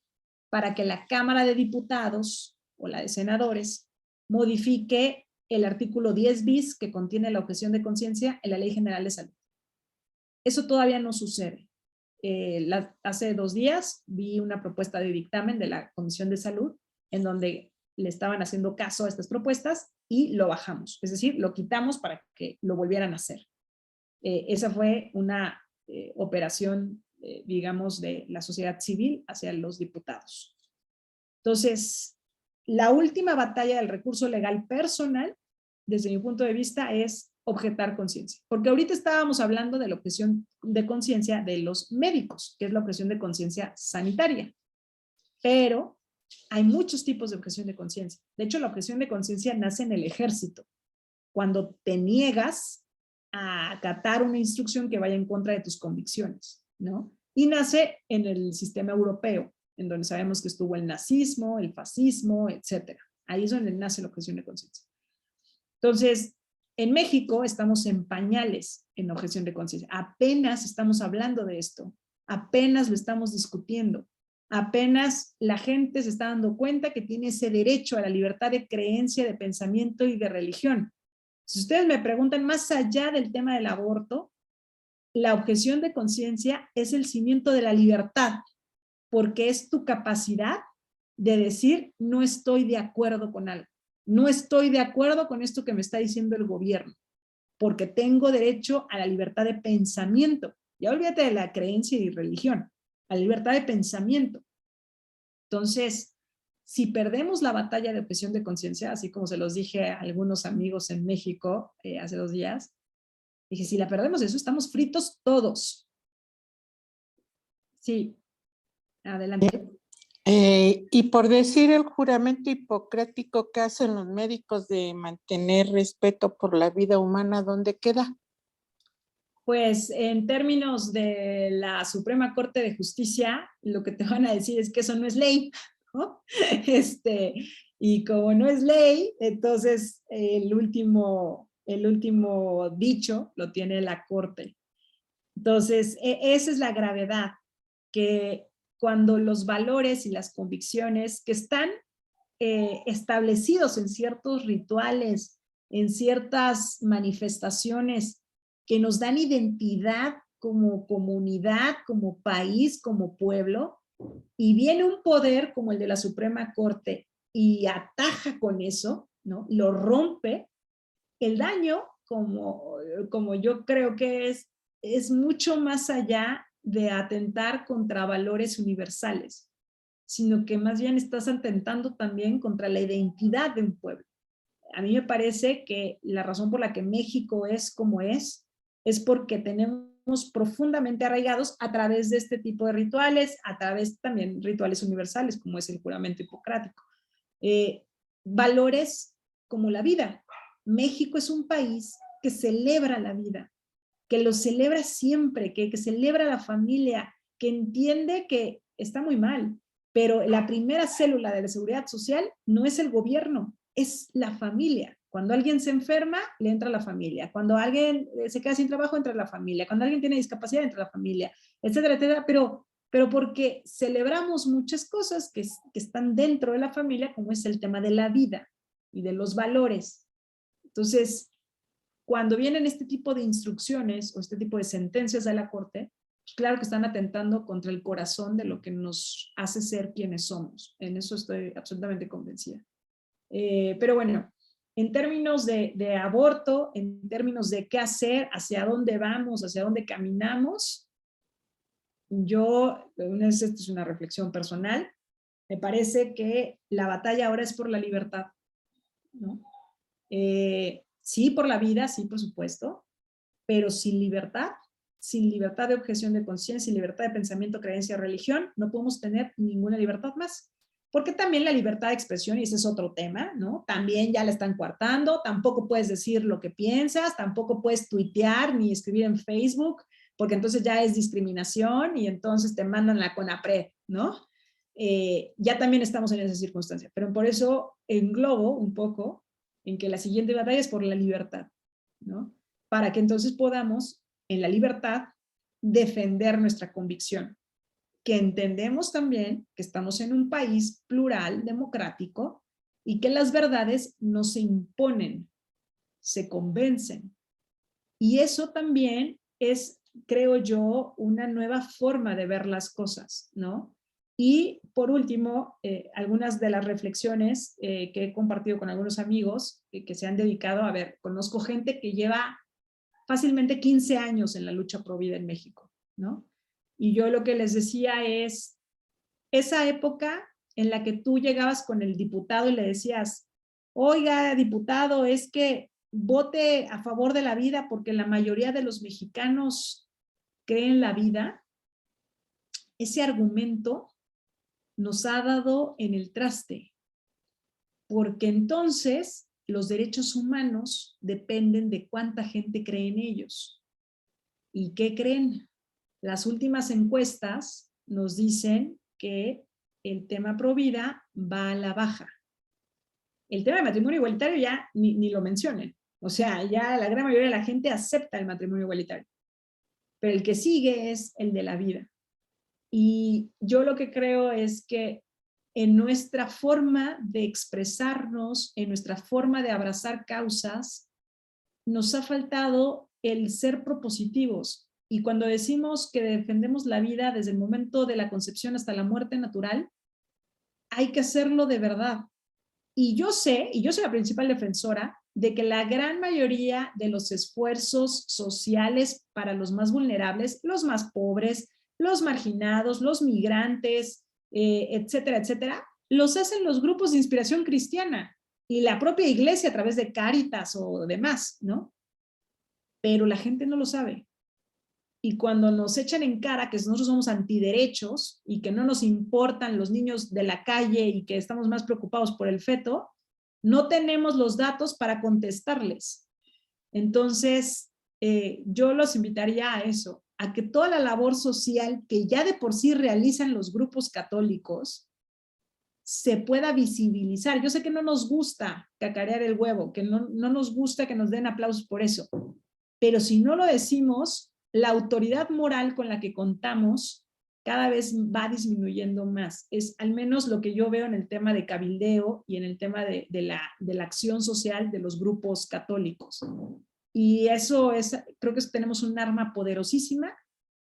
Speaker 1: para que la Cámara de Diputados o la de Senadores modifique el artículo 10 bis que contiene la objeción de conciencia en la Ley General de Salud. Eso todavía no sucede. Hace 2 días vi una propuesta de dictamen de la Comisión de Salud en donde le estaban haciendo caso a estas propuestas y lo bajamos, es decir, lo quitamos para que lo volvieran a hacer. Esa fue una operación, digamos, de la sociedad civil hacia los diputados. Entonces, la última batalla del recurso legal personal, desde mi punto de vista, es objetar conciencia. Porque ahorita estábamos hablando de la objeción de conciencia de los médicos, que es la objeción de conciencia sanitaria. Pero hay muchos tipos de objeción de conciencia. De hecho, la objeción de conciencia nace en el ejército, cuando te niegas a acatar una instrucción que vaya en contra de tus convicciones, ¿no? Y nace en el sistema europeo, en donde sabemos que estuvo el nazismo, el fascismo, etcétera. Ahí es donde nace la objeción de conciencia. Entonces, en México estamos en pañales en objeción de conciencia. Apenas estamos hablando de esto, apenas lo estamos discutiendo, apenas la gente se está dando cuenta que tiene ese derecho a la libertad de creencia, de pensamiento y de religión. Si ustedes me preguntan, más allá del tema del aborto, la objeción de conciencia es el cimiento de la libertad, porque es tu capacidad de decir, no estoy de acuerdo con algo, no estoy de acuerdo con esto que me está diciendo el gobierno, porque tengo derecho a la libertad de pensamiento. Ya olvídate de la creencia y religión, a la libertad de pensamiento. Entonces, si perdemos la batalla de objeción de conciencia, así como se los dije a algunos amigos en México hace 2 días, dije, si la perdemos eso, estamos fritos todos. Sí, adelante.
Speaker 4: Y por decir el juramento hipocrático que hacen los médicos de mantener respeto por la vida humana, ¿dónde queda?
Speaker 1: Pues en términos de la Suprema Corte de Justicia, lo que te van a decir es que eso no es ley, ¿no? Y como no es ley, entonces el último dicho lo tiene la Corte. Entonces, esa es la gravedad, que cuando los valores y las convicciones que están establecidos en ciertos rituales, en ciertas manifestaciones que nos dan identidad como comunidad, como país, como pueblo, y viene un poder como el de la Suprema Corte y ataja con eso, ¿no? Lo rompe, el daño, como yo creo que es mucho más allá de atentar contra valores universales, sino que más bien estás atentando también contra la identidad de un pueblo. A mí me parece que la razón por la que México es como es porque tenemos profundamente arraigados a través de este tipo de rituales, a través también rituales universales, como es el juramento hipocrático. Valores como la vida. México es un país que celebra la vida, que lo celebra siempre, que celebra la familia, que entiende que está muy mal, pero la primera célula de la seguridad social no es el gobierno, es la familia. Cuando alguien se enferma, le entra la familia. Cuando alguien se queda sin trabajo, entra la familia. Cuando alguien tiene discapacidad, entra la familia, etcétera, etcétera. Pero porque celebramos muchas cosas que están dentro de la familia, como es el tema de la vida y de los valores. Entonces, cuando vienen este tipo de instrucciones o este tipo de sentencias de la Corte, claro que están atentando contra el corazón de lo que nos hace ser quienes somos. En eso estoy absolutamente convencida. Pero bueno, en términos de aborto, en términos de qué hacer, hacia dónde vamos, hacia dónde caminamos, esta es una reflexión personal, me parece que la batalla ahora es por la libertad, ¿no? Sí por la vida, sí por supuesto, pero sin libertad de objeción de conciencia, sin libertad de pensamiento, creencia, religión, no podemos tener ninguna libertad más. Porque también la libertad de expresión, y ese es otro tema, ¿no? También ya la están coartando, tampoco puedes decir lo que piensas, tampoco puedes tuitear ni escribir en Facebook, porque entonces ya es discriminación y entonces te mandan la CONAPRED, ¿no? Ya también estamos en esa circunstancia, pero por eso englobo un poco en que la siguiente batalla es por la libertad, ¿no? Para que entonces podamos, en la libertad, defender nuestra convicción, que entendemos también que estamos en un país plural, democrático, y que las verdades no se imponen, se convencen. Y eso también es, creo yo, una nueva forma de ver las cosas, ¿no? Y por último, algunas de las reflexiones que he compartido con algunos amigos que se han dedicado, a ver, conozco gente que lleva fácilmente 15 años en la lucha pro vida en México, ¿no? Y yo lo que les decía es, esa época en la que tú llegabas con el diputado y le decías, oiga, diputado, es que vote a favor de la vida porque la mayoría de los mexicanos creen la vida, ese argumento nos ha dado en el traste, porque entonces los derechos humanos dependen de cuánta gente cree en ellos. ¿Y qué creen? Las últimas encuestas nos dicen que el tema pro vida va a la baja. El tema de matrimonio igualitario ya ni lo mencionen. O sea, ya la gran mayoría de la gente acepta el matrimonio igualitario. Pero el que sigue es el de la vida. Y yo lo que creo es que en nuestra forma de expresarnos, en nuestra forma de abrazar causas, nos ha faltado el ser propositivos. Y cuando decimos que defendemos la vida desde el momento de la concepción hasta la muerte natural, hay que hacerlo de verdad. Y yo soy la principal defensora de que la gran mayoría de los esfuerzos sociales para los más vulnerables, los más pobres, los marginados, los migrantes, etcétera, etcétera, los hacen los grupos de inspiración cristiana y la propia iglesia a través de Cáritas o demás, ¿no? Pero la gente no lo sabe. Y cuando nos echan en cara que nosotros somos antiderechos y que no nos importan los niños de la calle y que estamos más preocupados por el feto, no tenemos los datos para contestarles. Entonces, yo los invitaría a eso, a que toda la labor social que ya de por sí realizan los grupos católicos se pueda visibilizar. Yo sé que no nos gusta cacarear el huevo, que no nos gusta que nos den aplausos por eso, pero si no lo decimos, la autoridad moral con la que contamos cada vez va disminuyendo más. Es al menos lo que yo veo en el tema de cabildeo y en el tema de la acción social de los grupos católicos. Y eso es, creo que tenemos un arma poderosísima,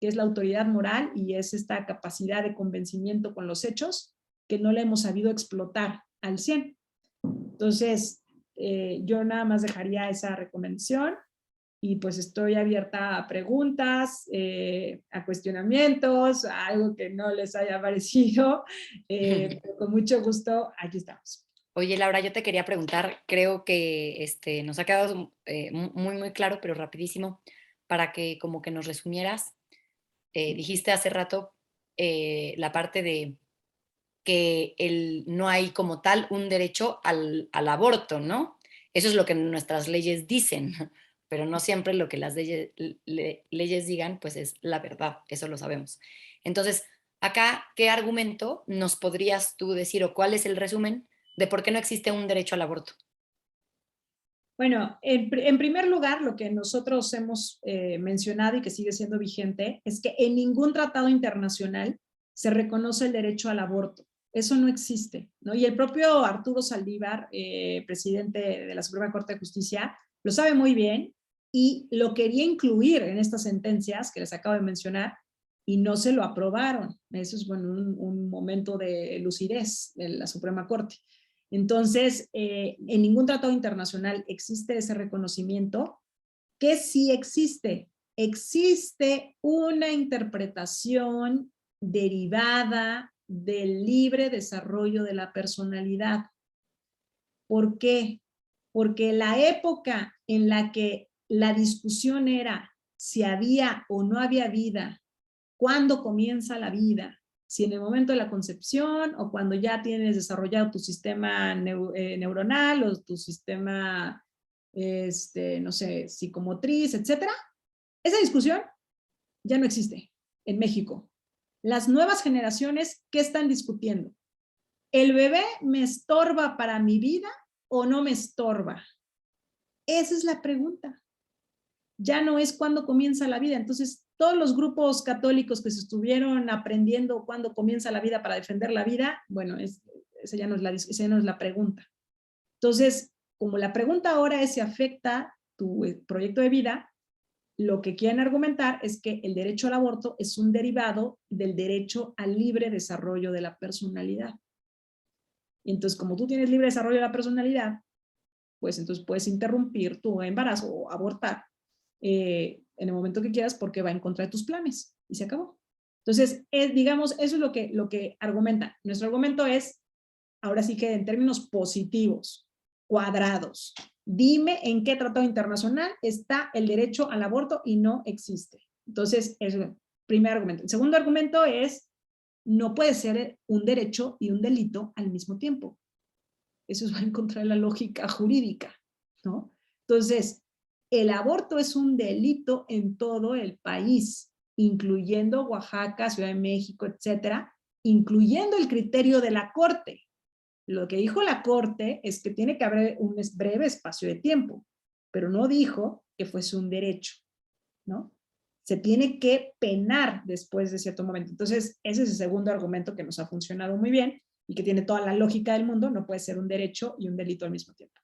Speaker 1: que es la autoridad moral y es esta capacidad de convencimiento con los hechos que no la hemos sabido explotar al 100. Entonces, yo nada más dejaría esa recomendación. Y pues estoy abierta a preguntas, a cuestionamientos, a algo que no les haya parecido. Pero con mucho gusto, aquí estamos.
Speaker 6: Oye, Laura, yo te quería preguntar, creo que nos ha quedado muy claro, pero rapidísimo, para que como que nos resumieras. Dijiste hace rato la parte de que no hay como tal un derecho al aborto, ¿no? Eso es lo que nuestras leyes dicen, pero no siempre lo que las leyes digan, pues es la verdad, eso lo sabemos. Entonces, acá, ¿qué argumento nos podrías tú decir o cuál es el resumen de por qué no existe un derecho al aborto?
Speaker 1: Bueno, en primer lugar, lo que nosotros hemos mencionado y que sigue siendo vigente es que en ningún tratado internacional se reconoce el derecho al aborto. Eso no existe, ¿no? Y el propio Arturo Saldívar, presidente de la Suprema Corte de Justicia, lo sabe muy bien y lo quería incluir en estas sentencias que les acabo de mencionar, y no se lo aprobaron. Eso es, bueno, un momento de lucidez de la Suprema Corte. Entonces, en ningún tratado internacional existe ese reconocimiento. ¿Qué sí existe? Existe una interpretación derivada del libre desarrollo de la personalidad. ¿Por qué? Porque la época en la que la discusión era si había o no había vida, cuándo comienza la vida, si en el momento de la concepción o cuando ya tienes desarrollado tu sistema neuronal o tu sistema, no sé, psicomotriz, etcétera. Esa discusión ya no existe en México. Las nuevas generaciones, ¿qué están discutiendo? ¿El bebé me estorba para mi vida o no me estorba? Esa es la pregunta. Ya no es cuándo comienza la vida. Entonces, todos los grupos católicos que se estuvieron aprendiendo cuándo comienza la vida para defender la vida, bueno, esa ya no es la pregunta. Entonces, como la pregunta ahora es si afecta tu proyecto de vida, lo que quieren argumentar es que el derecho al aborto es un derivado del derecho al libre desarrollo de la personalidad. Y entonces, como tú tienes libre desarrollo de la personalidad, pues entonces puedes interrumpir tu embarazo o abortar en el momento que quieras porque va en contra de tus planes y se acabó. Entonces, digamos, eso es lo que argumenta. Nuestro argumento es, ahora sí que en términos positivos, cuadrados. Dime en qué tratado internacional está el derecho al aborto y no existe. Entonces, es el primer argumento. El segundo argumento es, no puede ser un derecho y un delito al mismo tiempo. Eso va en contra de la lógica jurídica, ¿no? Entonces, el aborto es un delito en todo el país, incluyendo Oaxaca, Ciudad de México, etcétera, incluyendo el criterio de la Corte. Lo que dijo la Corte es que tiene que haber un breve espacio de tiempo, pero no dijo que fuese un derecho, ¿no? Se tiene que penar después de cierto momento. Entonces, ese es el segundo argumento que nos ha funcionado muy bien y que tiene toda la lógica del mundo. No puede ser un derecho y un delito al mismo tiempo.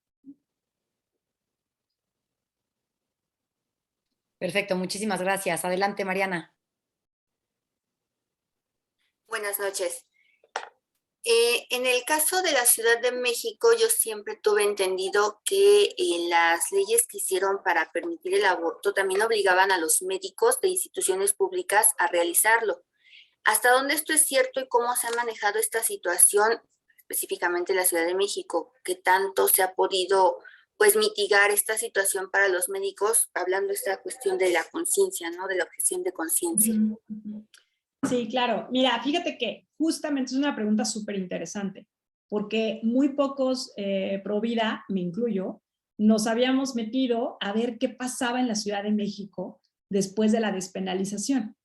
Speaker 6: Perfecto, muchísimas gracias. Adelante, Mariana.
Speaker 7: Buenas noches. En el caso de la Ciudad de México, yo siempre tuve entendido que las leyes que hicieron para permitir el aborto también obligaban a los médicos de instituciones públicas a realizarlo. ¿Hasta dónde esto es cierto y cómo se ha manejado esta situación, específicamente en la Ciudad de México? ¿Qué tanto se ha podido pues mitigar esta situación para los médicos, hablando de esta cuestión de la conciencia, ¿no? De la objeción de conciencia.
Speaker 1: Sí, claro. Mira, fíjate que justamente es una pregunta súper interesante, porque muy pocos pro vida, me incluyo, nos habíamos metido a ver qué pasaba en la Ciudad de México después de la despenalización.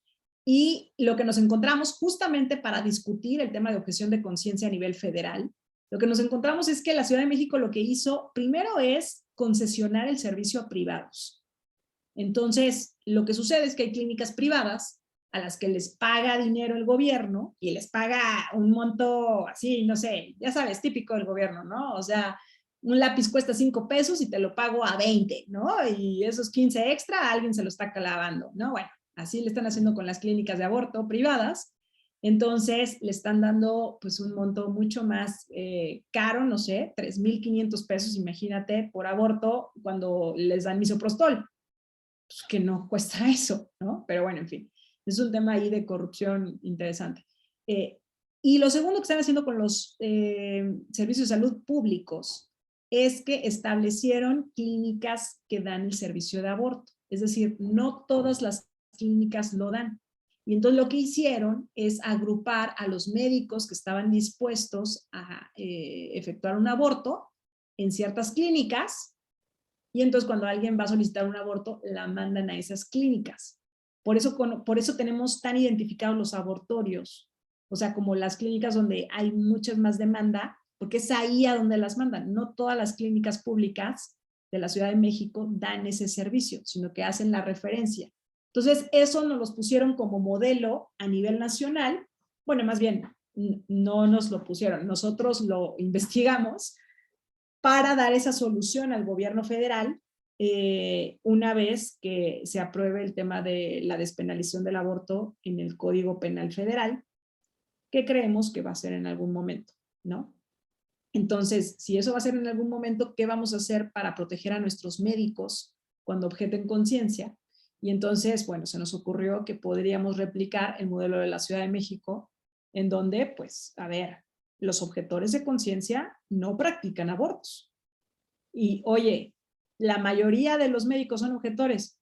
Speaker 1: Y lo que nos encontramos justamente para discutir el tema de objeción de conciencia a nivel federal, lo que nos encontramos es que la Ciudad de México lo que hizo primero es concesionar el servicio a privados. Entonces, lo que sucede es que hay clínicas privadas a las que les paga dinero el gobierno y les paga un monto así, no sé, ya sabes, típico del gobierno, ¿no? O sea, un lápiz cuesta 5 pesos y te lo pago a 20, ¿no? Y esos 15 extra alguien se lo está clavando, ¿no? Bueno, así le están haciendo con las clínicas de aborto privadas. Entonces, le están dando pues un monto mucho más caro, no sé, 3,500 pesos, imagínate, por aborto cuando les dan misoprostol. Pues que no cuesta eso, ¿no? Pero bueno, en fin, es un tema ahí de corrupción interesante. Y lo segundo que están haciendo con los servicios de salud públicos es que establecieron clínicas que dan el servicio de aborto. Es decir, no todas las clínicas lo dan. Y entonces lo que hicieron es agrupar a los médicos que estaban dispuestos a efectuar un aborto en ciertas clínicas. Y entonces cuando alguien va a solicitar un aborto, la mandan a esas clínicas. Por eso tenemos tan identificados los abortorios, o sea, como las clínicas donde hay mucha más demanda, porque es ahí a donde las mandan. No todas las clínicas públicas de la Ciudad de México dan ese servicio, sino que hacen la referencia. Entonces, eso nos los pusieron como modelo a nivel nacional. Bueno, más bien, no nos lo pusieron, nosotros lo investigamos para dar esa solución al gobierno federal una vez que se apruebe el tema de la despenalización del aborto en el Código Penal Federal, que creemos que va a ser en algún momento, ¿no? Entonces, si eso va a ser en algún momento, ¿qué vamos a hacer para proteger a nuestros médicos cuando objeten conciencia? Y entonces, bueno, se nos ocurrió que podríamos replicar el modelo de la Ciudad de México, en donde, pues, a ver, los objetores de conciencia no practican abortos. Y, oye, la mayoría de los médicos son objetores.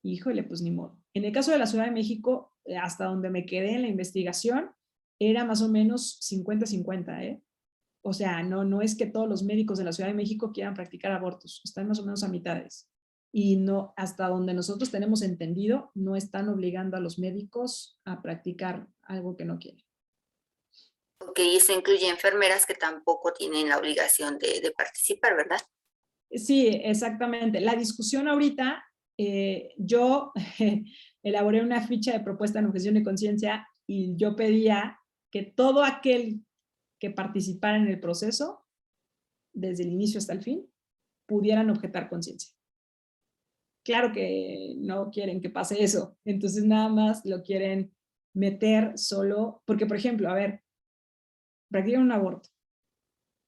Speaker 1: Híjole, pues ni modo. En el caso de la Ciudad de México, hasta donde me quedé en la investigación, era más o menos 50-50, ¿eh? O sea, no es que todos los médicos de la Ciudad de México quieran practicar abortos, están más o menos a mitades. Y no, hasta donde nosotros tenemos entendido, no están obligando a los médicos a practicar algo que no quieren.
Speaker 7: Ok, eso incluye enfermeras que tampoco tienen la obligación de participar, ¿verdad?
Speaker 1: Sí, exactamente. La discusión ahorita, yo elaboré una ficha de propuesta en objeción de conciencia y yo pedía que todo aquel que participara en el proceso, desde el inicio hasta el fin, pudieran objetar conciencia. Claro que no quieren que pase eso, entonces nada más lo quieren meter solo, porque por ejemplo, a ver, practican un aborto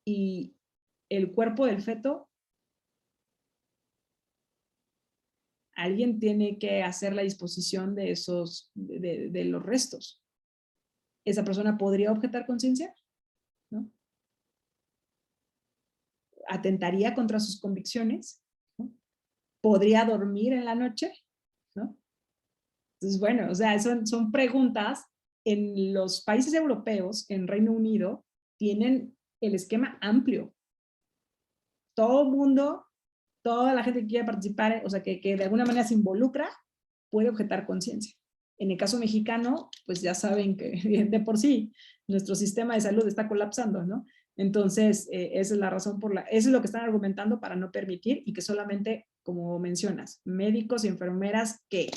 Speaker 1: y el cuerpo del feto, alguien tiene que hacer la disposición de esos, de los restos. ¿Esa persona podría objetar conciencia? ¿No? ¿Atentaría contra sus convicciones? ¿No? ¿Podría dormir en la noche? ¿No? Entonces, bueno, o sea, son preguntas. En los países europeos, en Reino Unido, tienen el esquema amplio. Todo el mundo, toda la gente que quiere participar, o sea, que de alguna manera se involucra, puede objetar conciencia. En el caso mexicano, pues ya saben que de por sí nuestro sistema de salud está colapsando, ¿no? Entonces, esa es la razón eso es lo que están argumentando para no permitir y que solamente, como mencionas, médicos y enfermeras que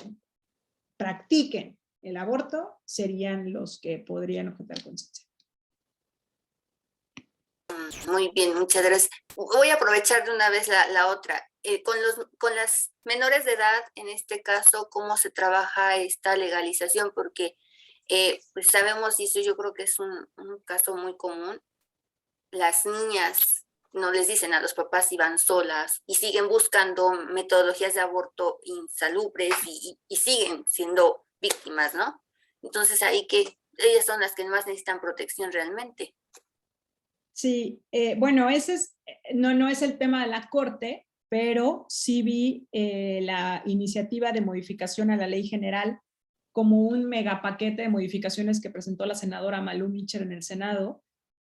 Speaker 1: practiquen el aborto serían los que podrían objetar conciencia.
Speaker 7: Muy bien, muchas gracias. Voy a aprovechar de una vez la otra. Con las menores de edad, en este caso, ¿cómo se trabaja esta legalización? Porque pues sabemos, y eso yo creo que es un caso muy común, las niñas no les dicen a los papás si van solas y siguen buscando metodologías de aborto insalubres y siguen siendo víctimas, ¿no? Entonces ahí que ellas son las que más necesitan protección realmente.
Speaker 1: Sí, bueno, ese no es el tema de la Corte, pero sí vi la iniciativa de modificación a la Ley General como un megapaquete de modificaciones que presentó la senadora Malú Micher en el Senado.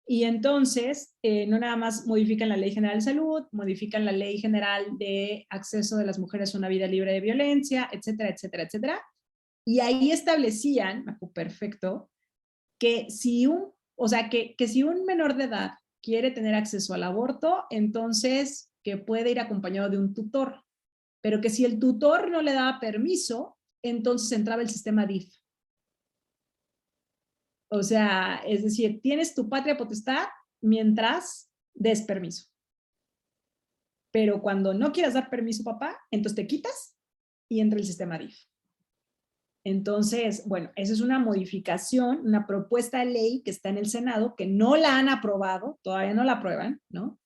Speaker 1: Y entonces, no nada más modifican la Ley General de Salud, modifican la Ley General de Acceso de las Mujeres a una Vida Libre de Violencia, etcétera, etcétera, etcétera. Y ahí establecían, perfecto, que si si un menor de edad quiere tener acceso al aborto, entonces que puede ir acompañado de un tutor, pero que si el tutor no le daba permiso, entonces entraba el sistema DIF. O sea, es decir, tienes tu patria potestad mientras des permiso. Pero cuando no quieras dar permiso, papá, entonces te quitas y entra el sistema DIF. Entonces, bueno, esa es una modificación, una propuesta de ley que está en el Senado, que no la han aprobado, todavía no la aprueban, ¿no?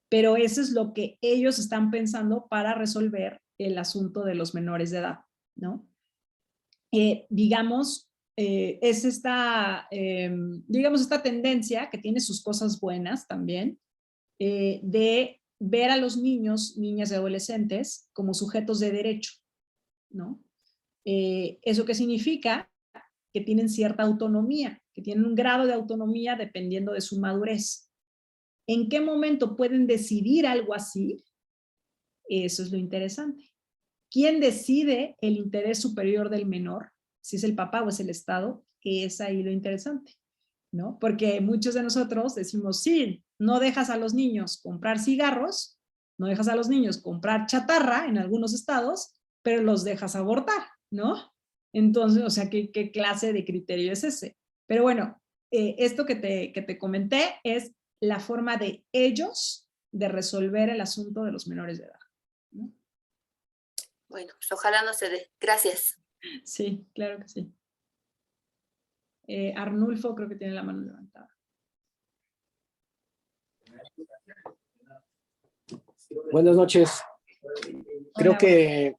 Speaker 1: Pero eso es lo que ellos están pensando para resolver el asunto de los menores de edad, ¿no? Digamos, es esta tendencia que tiene sus cosas buenas también, de ver a los niños, niñas y adolescentes como sujetos de derecho, ¿no? ¿Eso qué significa? Que tienen cierta autonomía, que tienen un grado de autonomía dependiendo de su madurez. ¿En qué momento pueden decidir algo así? Eso es lo interesante. ¿Quién decide el interés superior del menor? Si es el papá o es el Estado, es ahí lo interesante, ¿no? Porque muchos de nosotros decimos, sí, no dejas a los niños comprar cigarros, no dejas a los niños comprar chatarra en algunos estados, pero los dejas abortar, ¿no? Entonces, o sea, ¿qué clase de criterio es ese? Pero bueno, esto que te comenté es la forma de ellos de resolver el asunto de los menores de edad, ¿no?
Speaker 7: Bueno, pues ojalá no se dé. Gracias.
Speaker 1: Sí, claro que sí. Arnulfo creo que tiene la mano levantada.
Speaker 8: Buenas noches. Creo
Speaker 1: Hola,
Speaker 8: que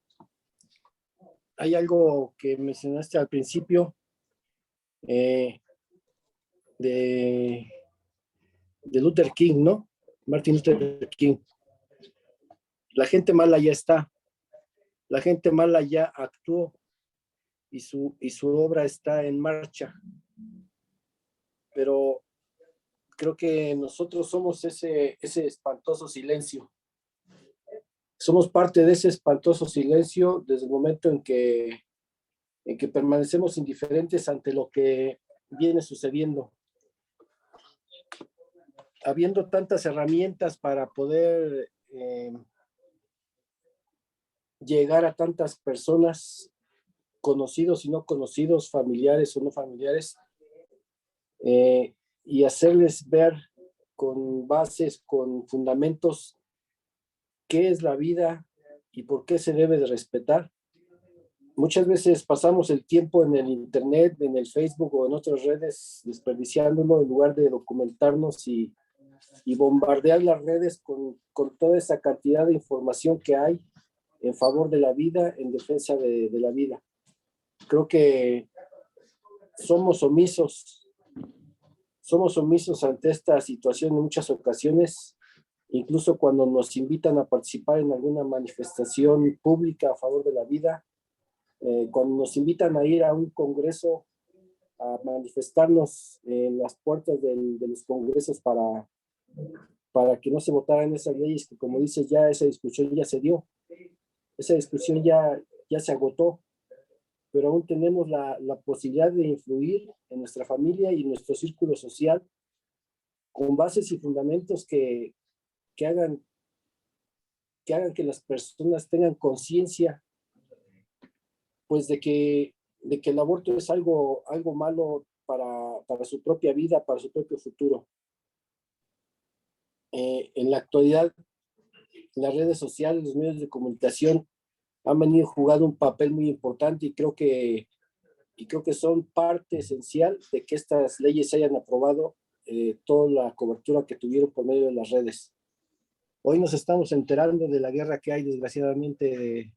Speaker 8: hay algo que mencionaste al principio de Luther King, ¿no? Martin Luther King. La gente mala ya está. La gente mala ya actuó y su obra está en marcha. Pero creo que nosotros somos ese espantoso silencio. Somos parte de ese espantoso silencio desde el momento en que permanecemos indiferentes ante lo que viene sucediendo. Habiendo tantas herramientas para poder llegar a tantas personas, conocidos y no conocidos, familiares o no familiares, y hacerles ver con bases, con fundamentos, qué es la vida y por qué se debe de respetar. Muchas veces pasamos el tiempo en el internet, en el Facebook o en otras redes desperdiciándolo en lugar de documentarnos y bombardear las redes con toda esa cantidad de información que hay en favor de la vida, en defensa de la vida. Creo que somos omisos ante esta situación en muchas ocasiones, incluso cuando nos invitan a participar en alguna manifestación pública a favor de la vida, cuando nos invitan a ir a un congreso, a manifestarnos en las puertas de los congresos para que no se votaran esas leyes, que como dices, ya esa discusión ya se dio, esa discusión ya se agotó, pero aún tenemos la posibilidad de influir en nuestra familia y en nuestro círculo social con bases y fundamentos que hagan que las personas tengan conciencia, pues de que el aborto es algo malo para su propia vida, para su propio futuro. En la actualidad, las redes sociales, los medios de comunicación han venido jugando un papel muy importante y creo que son parte esencial de que estas leyes se hayan aprobado, toda la cobertura que tuvieron por medio de las redes. Hoy nos estamos enterando de la guerra que hay, desgraciadamente,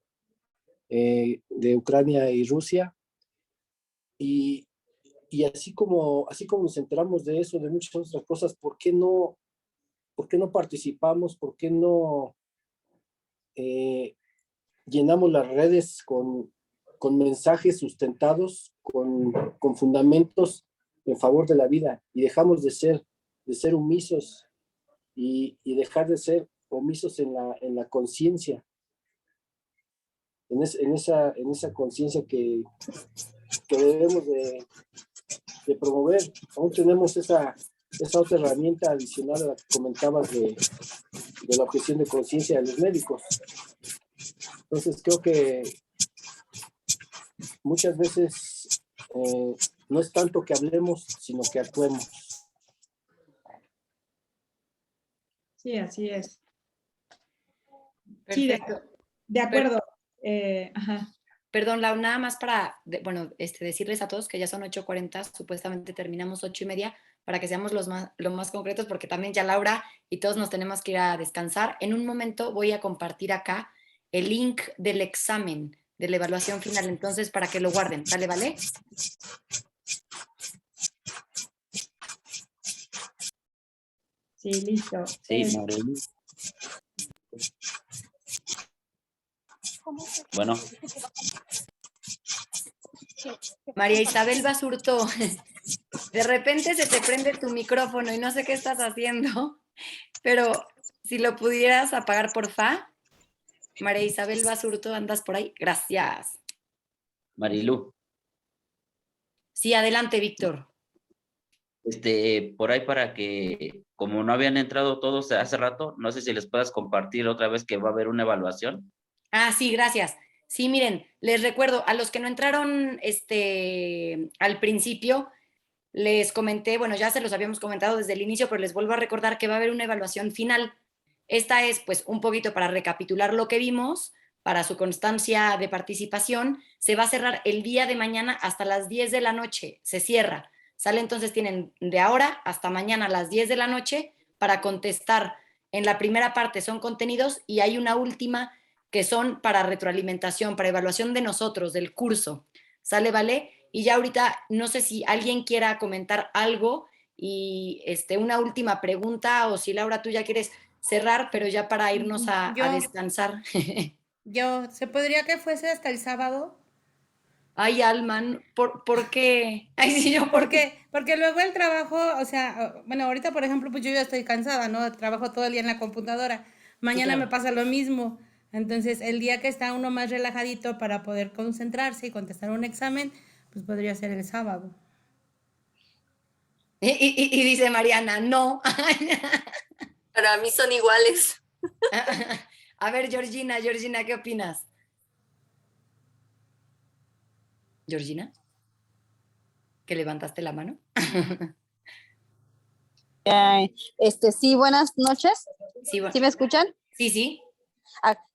Speaker 8: de Ucrania y Rusia, y así como nos enteramos de eso, de muchas otras cosas, ¿por qué no participamos? ¿Por qué no llenamos las redes con mensajes sustentados, con fundamentos en favor de la vida, y dejamos de ser omisos y dejar de ser omisos en la conciencia, en esa conciencia que debemos de promover? Aún tenemos esa otra herramienta adicional a la que comentabas de la objeción de conciencia de los médicos. Entonces creo que muchas veces no es tanto que hablemos, sino que actuemos.
Speaker 1: Sí, así es.
Speaker 6: Perfecto.
Speaker 1: Sí, de acuerdo. Ajá.
Speaker 6: Perdón, Lau, nada más para, decirles a todos que ya son 8:40, supuestamente terminamos 8:30, para que seamos lo más concretos, porque también ya Laura y todos nos tenemos que ir a descansar. En un momento voy a compartir acá el link del examen, de la evaluación final, entonces para que lo guarden, ¿sale, vale?
Speaker 1: Sí, listo.
Speaker 3: Sí, Mauricio. Bueno.
Speaker 6: María Isabel Basurto, de repente se te prende tu micrófono y no sé qué estás haciendo, pero si lo pudieras apagar, porfa. María Isabel Basurto, ¿andas por ahí? Gracias.
Speaker 3: Marilu.
Speaker 6: Sí, adelante, Víctor.
Speaker 3: Por ahí, para que, como no habían entrado todos hace rato, no sé si les puedas compartir otra vez que va a haber una evaluación.
Speaker 6: Ah, sí, gracias. Sí, miren, les recuerdo, a los que no entraron al principio, les comenté, bueno, ya se los habíamos comentado desde el inicio, pero les vuelvo a recordar que va a haber una evaluación final. Esta es, pues, un poquito para recapitular lo que vimos, para su constancia de participación, se va a cerrar el día de mañana hasta las 10 de la noche, se cierra. Sale, entonces tienen de ahora hasta mañana a las 10 de la noche para contestar. En la primera parte son contenidos y hay una última que son para retroalimentación, para evaluación de nosotros, del curso. ¿Sale, vale? Y ya ahorita, no sé si alguien quiera comentar algo y una última pregunta, o si Laura, tú ya quieres cerrar, pero ya para irnos a descansar.
Speaker 9: ¿Se podría que fuese hasta el sábado?
Speaker 6: Ay, Alman, ¿por qué? Ay, sí, yo, ¿por qué?
Speaker 9: Porque luego el trabajo, o sea, bueno, ahorita por ejemplo, pues yo ya estoy cansada, ¿no? Trabajo todo el día en la computadora. Mañana me pasa lo mismo. Entonces, el día que está uno más relajadito para poder concentrarse y contestar un examen, pues podría ser el sábado.
Speaker 6: Y dice Mariana, no.
Speaker 7: Para mí son iguales.
Speaker 6: A ver, Georgina, ¿qué opinas? Georgina, ¿que levantaste la mano?
Speaker 10: Sí, buenas noches.
Speaker 6: Sí,
Speaker 10: ¿Sí me escuchan?
Speaker 6: Sí.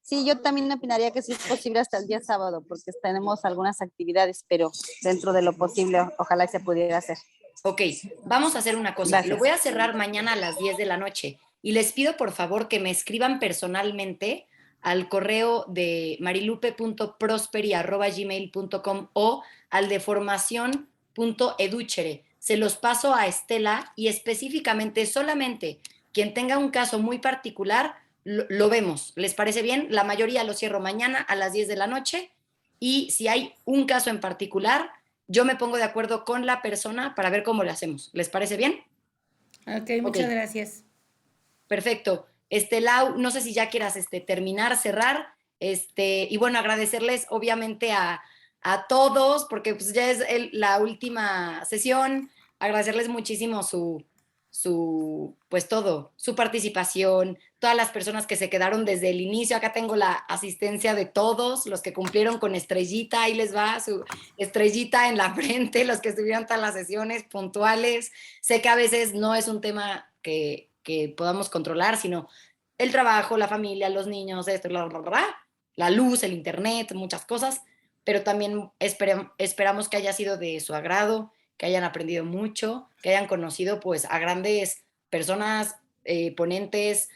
Speaker 10: Sí, yo también opinaría que sí es posible hasta el día sábado, porque tenemos algunas actividades, pero dentro de lo posible, ojalá se pudiera hacer.
Speaker 6: Ok, vamos a hacer una cosa.
Speaker 10: Gracias.
Speaker 6: Lo voy a cerrar mañana a las 10 de la noche y les pido por favor que me escriban personalmente al correo de marilupe.prosperi@gmail.com o al de formación.educhere. Se los paso a Estela y específicamente solamente quien tenga un caso muy particular lo vemos. ¿Les parece bien? La mayoría lo cierro mañana a las 10 de la noche y si hay un caso en particular, yo me pongo de acuerdo con la persona para ver cómo lo hacemos. ¿Les parece bien?
Speaker 9: Ok, muchas gracias.
Speaker 6: Perfecto. Lau, no sé si ya quieras terminar, cerrar, y bueno, agradecerles obviamente a todos, porque pues ya es la última sesión, agradecerles muchísimo pues todo, su participación, todas las personas que se quedaron desde el inicio. Acá tengo la asistencia de todos, los que cumplieron con estrellita, ahí les va su estrellita en la frente, los que estuvieron todas las sesiones puntuales. Sé que a veces no es un tema que podamos controlar, sino el trabajo, la familia, los niños, esto, la luz, el internet, muchas cosas, pero también esperamos que haya sido de su agrado, que hayan aprendido mucho, que hayan conocido pues a grandes personas, ponentes,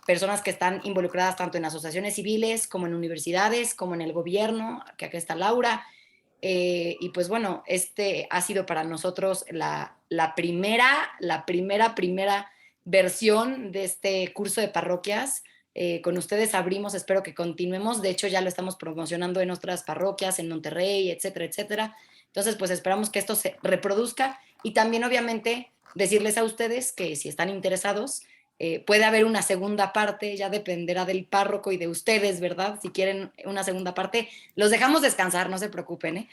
Speaker 6: personas que están involucradas tanto en asociaciones civiles como en universidades, como en el gobierno, que acá está Laura. Y pues bueno, ha sido para nosotros la primera versión de este curso de parroquias. Con ustedes abrimos, espero que continuemos. De hecho, ya lo estamos promocionando en otras parroquias, en Monterrey, etcétera, etcétera. Entonces, pues esperamos que esto se reproduzca y también, obviamente, decirles a ustedes que si están interesados, puede haber una segunda parte, ya dependerá del párroco y de ustedes, ¿verdad? Si quieren una segunda parte, los dejamos descansar, no se preocupen, ¿eh?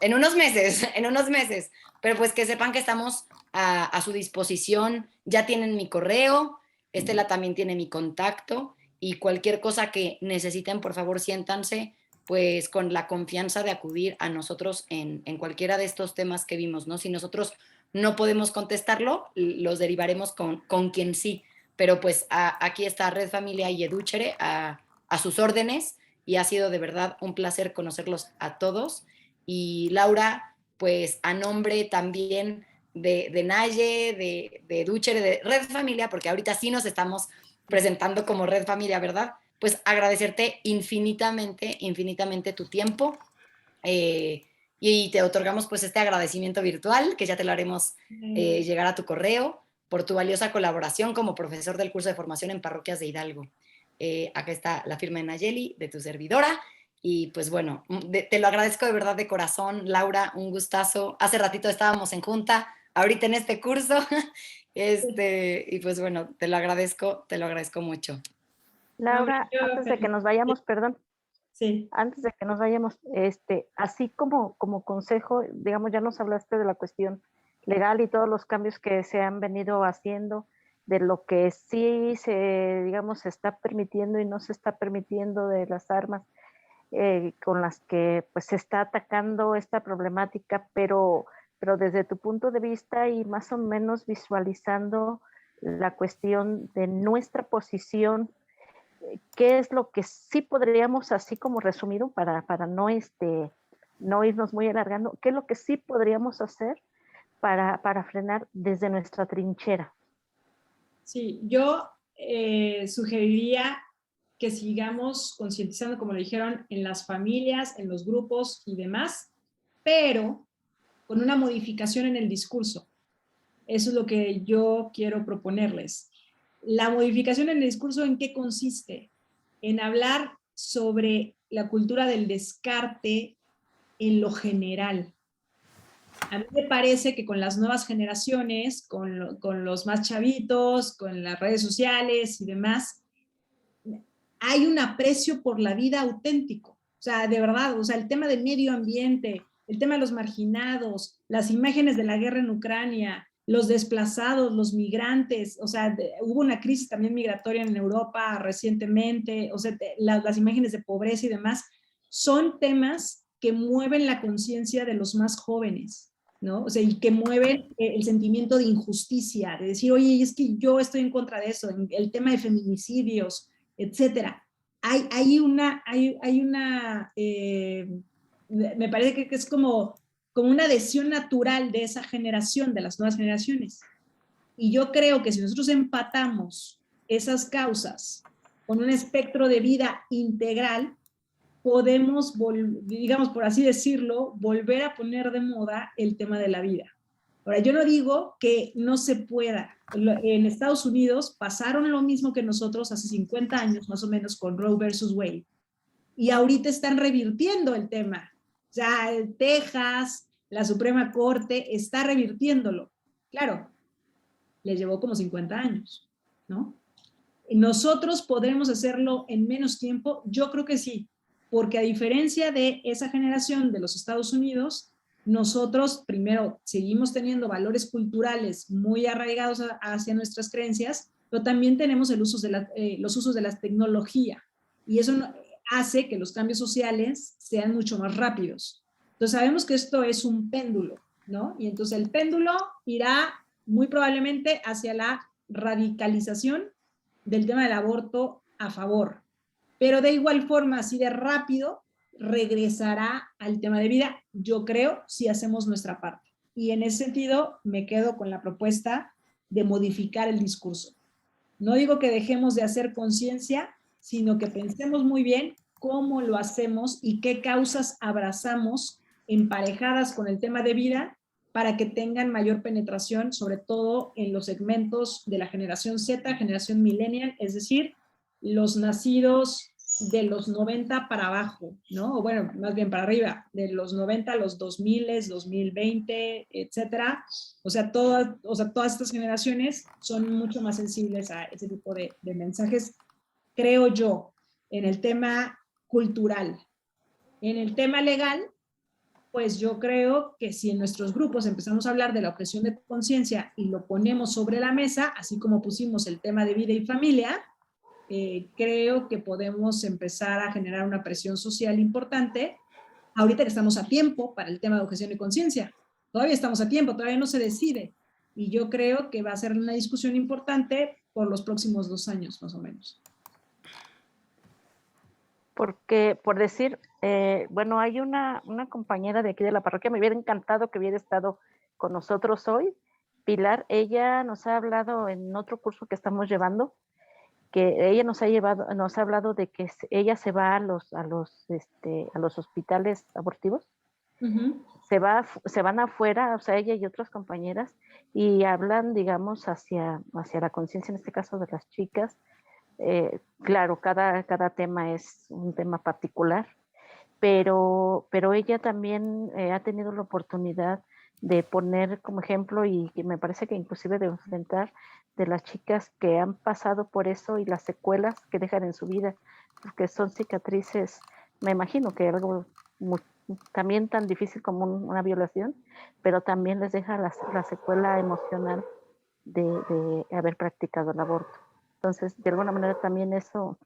Speaker 6: En unos meses, pero pues que sepan que estamos a su disposición. Ya tienen mi correo, Estela también tiene mi contacto y cualquier cosa que necesiten, por favor, siéntanse pues con la confianza de acudir a nosotros en cualquiera de estos temas que vimos, ¿no? Si nosotros no podemos contestarlo, los derivaremos con quien sí, pero pues aquí está Red Familia y Educhere a sus órdenes y ha sido de verdad un placer conocerlos a todos. Y Laura, pues a nombre también de Naye, de Educhere, de Red Familia, porque ahorita sí nos estamos presentando como Red Familia, ¿verdad? Pues agradecerte infinitamente tu tiempo, y te otorgamos pues este agradecimiento virtual, que ya te lo haremos llegar a tu correo, por tu valiosa colaboración como profesor del curso de formación en parroquias de Hidalgo. Acá está la firma de Nayeli, de tu servidora, y pues bueno, te lo agradezco de verdad de corazón, Laura, un gustazo. Hace ratito estábamos en junta, ahorita en este curso, y pues bueno, te lo agradezco mucho.
Speaker 2: Laura, antes de que nos vayamos, perdón.
Speaker 1: Sí.
Speaker 2: Antes de que nos vayamos, así como consejo, digamos, ya nos hablaste de la cuestión legal y todos los cambios que se han venido haciendo, de lo que sí digamos, se está permitiendo y no se está permitiendo de las armas con las que pues se está atacando esta problemática, pero desde tu punto de vista y más o menos visualizando la cuestión de nuestra posición ¿qué es lo que sí podríamos, así como resumido, para no, no irnos muy alargando, qué es lo que sí podríamos hacer para frenar desde nuestra trinchera?
Speaker 1: Sí, yo sugeriría que sigamos concientizando, como lo dijeron, en las familias, en los grupos y demás, pero con una modificación en el discurso. Eso es lo que yo quiero proponerles. La modificación en el discurso, ¿en qué consiste? En hablar sobre la cultura del descarte en lo general. A mí me parece que con las nuevas generaciones, con los más chavitos, con las redes sociales y demás, hay un aprecio por la vida auténtico. O sea, de verdad, o sea, el tema del medio ambiente, el tema de los marginados, las imágenes de la guerra en Ucrania, los desplazados, los migrantes, o sea, hubo una crisis también migratoria en Europa recientemente, o sea, las imágenes de pobreza y demás, son temas que mueven la conciencia de los más jóvenes, ¿no? O sea, y que mueven el sentimiento de injusticia, de decir, oye, es que yo estoy en contra de eso, el tema de feminicidios, etcétera. Hay una, me parece que es como una adhesión natural de esa generación, de las nuevas generaciones. Y yo creo que si nosotros empatamos esas causas con un espectro de vida integral, podemos, digamos, por así decirlo, volver a poner de moda el tema de la vida. Ahora, yo no digo que no se pueda. En Estados Unidos pasaron lo mismo que nosotros hace 50 años, más o menos, con Roe versus Wade. Y ahorita están revirtiendo el tema. O sea, Texas, la Suprema Corte está revirtiéndolo. Claro, les llevó como 50 años, ¿no? ¿Nosotros podremos hacerlo en menos tiempo? Yo creo que sí, porque a diferencia de esa generación de los Estados Unidos, nosotros primero seguimos teniendo valores culturales muy arraigados hacia nuestras creencias, pero también tenemos los usos de la tecnología y eso hace que los cambios sociales sean mucho más rápidos. Entonces sabemos que esto es un péndulo, ¿no? Y entonces el péndulo irá muy probablemente hacia la radicalización del tema del aborto a favor, pero de igual forma, así de rápido, regresará al tema de vida, yo creo, si hacemos nuestra parte. Y en ese sentido, me quedo con la propuesta de modificar el discurso. No digo que dejemos de hacer conciencia, sino que pensemos muy bien cómo lo hacemos y qué causas abrazamos emparejadas con el tema de vida para que tengan mayor penetración, sobre todo en los segmentos de la generación Z, generación millennial, es decir, los nacidos de los 90 para abajo, ¿no? O bueno, más bien para arriba, de los 90 a los 2000, 2020, etcétera. O sea, todas estas generaciones son mucho más sensibles a ese tipo de mensajes, creo yo, en el tema cultural. En el tema legal, pues yo creo que si en nuestros grupos empezamos a hablar de la objeción de conciencia y lo ponemos sobre la mesa, así como pusimos el tema de vida y familia, creo que podemos empezar a generar una presión social importante, ahorita que estamos a tiempo para el tema de objeción de conciencia. Todavía estamos a tiempo, todavía no se decide. Y yo creo que va a ser una discusión importante por los próximos 2 años, más o menos.
Speaker 2: Porque, por decir, bueno, hay una compañera de aquí de la parroquia, me hubiera encantado que hubiera estado con nosotros hoy, Pilar. Ella nos ha hablado en otro curso que estamos llevando, que ella nos ha hablado de que ella se va a los hospitales abortivos, se van afuera, o sea, ella y otras compañeras, y hablan, digamos, hacia la conciencia, en este caso de las chicas. Claro, cada tema es un tema particular, pero ella también ha tenido la oportunidad de poner como ejemplo, y que me parece que inclusive de enfrentar, de las chicas que han pasado por eso y las secuelas que dejan en su vida, porque son cicatrices, me imagino que algo también tan difícil como una violación, pero también les deja la secuela emocional de haber practicado el aborto. Entonces, de alguna manera también eso,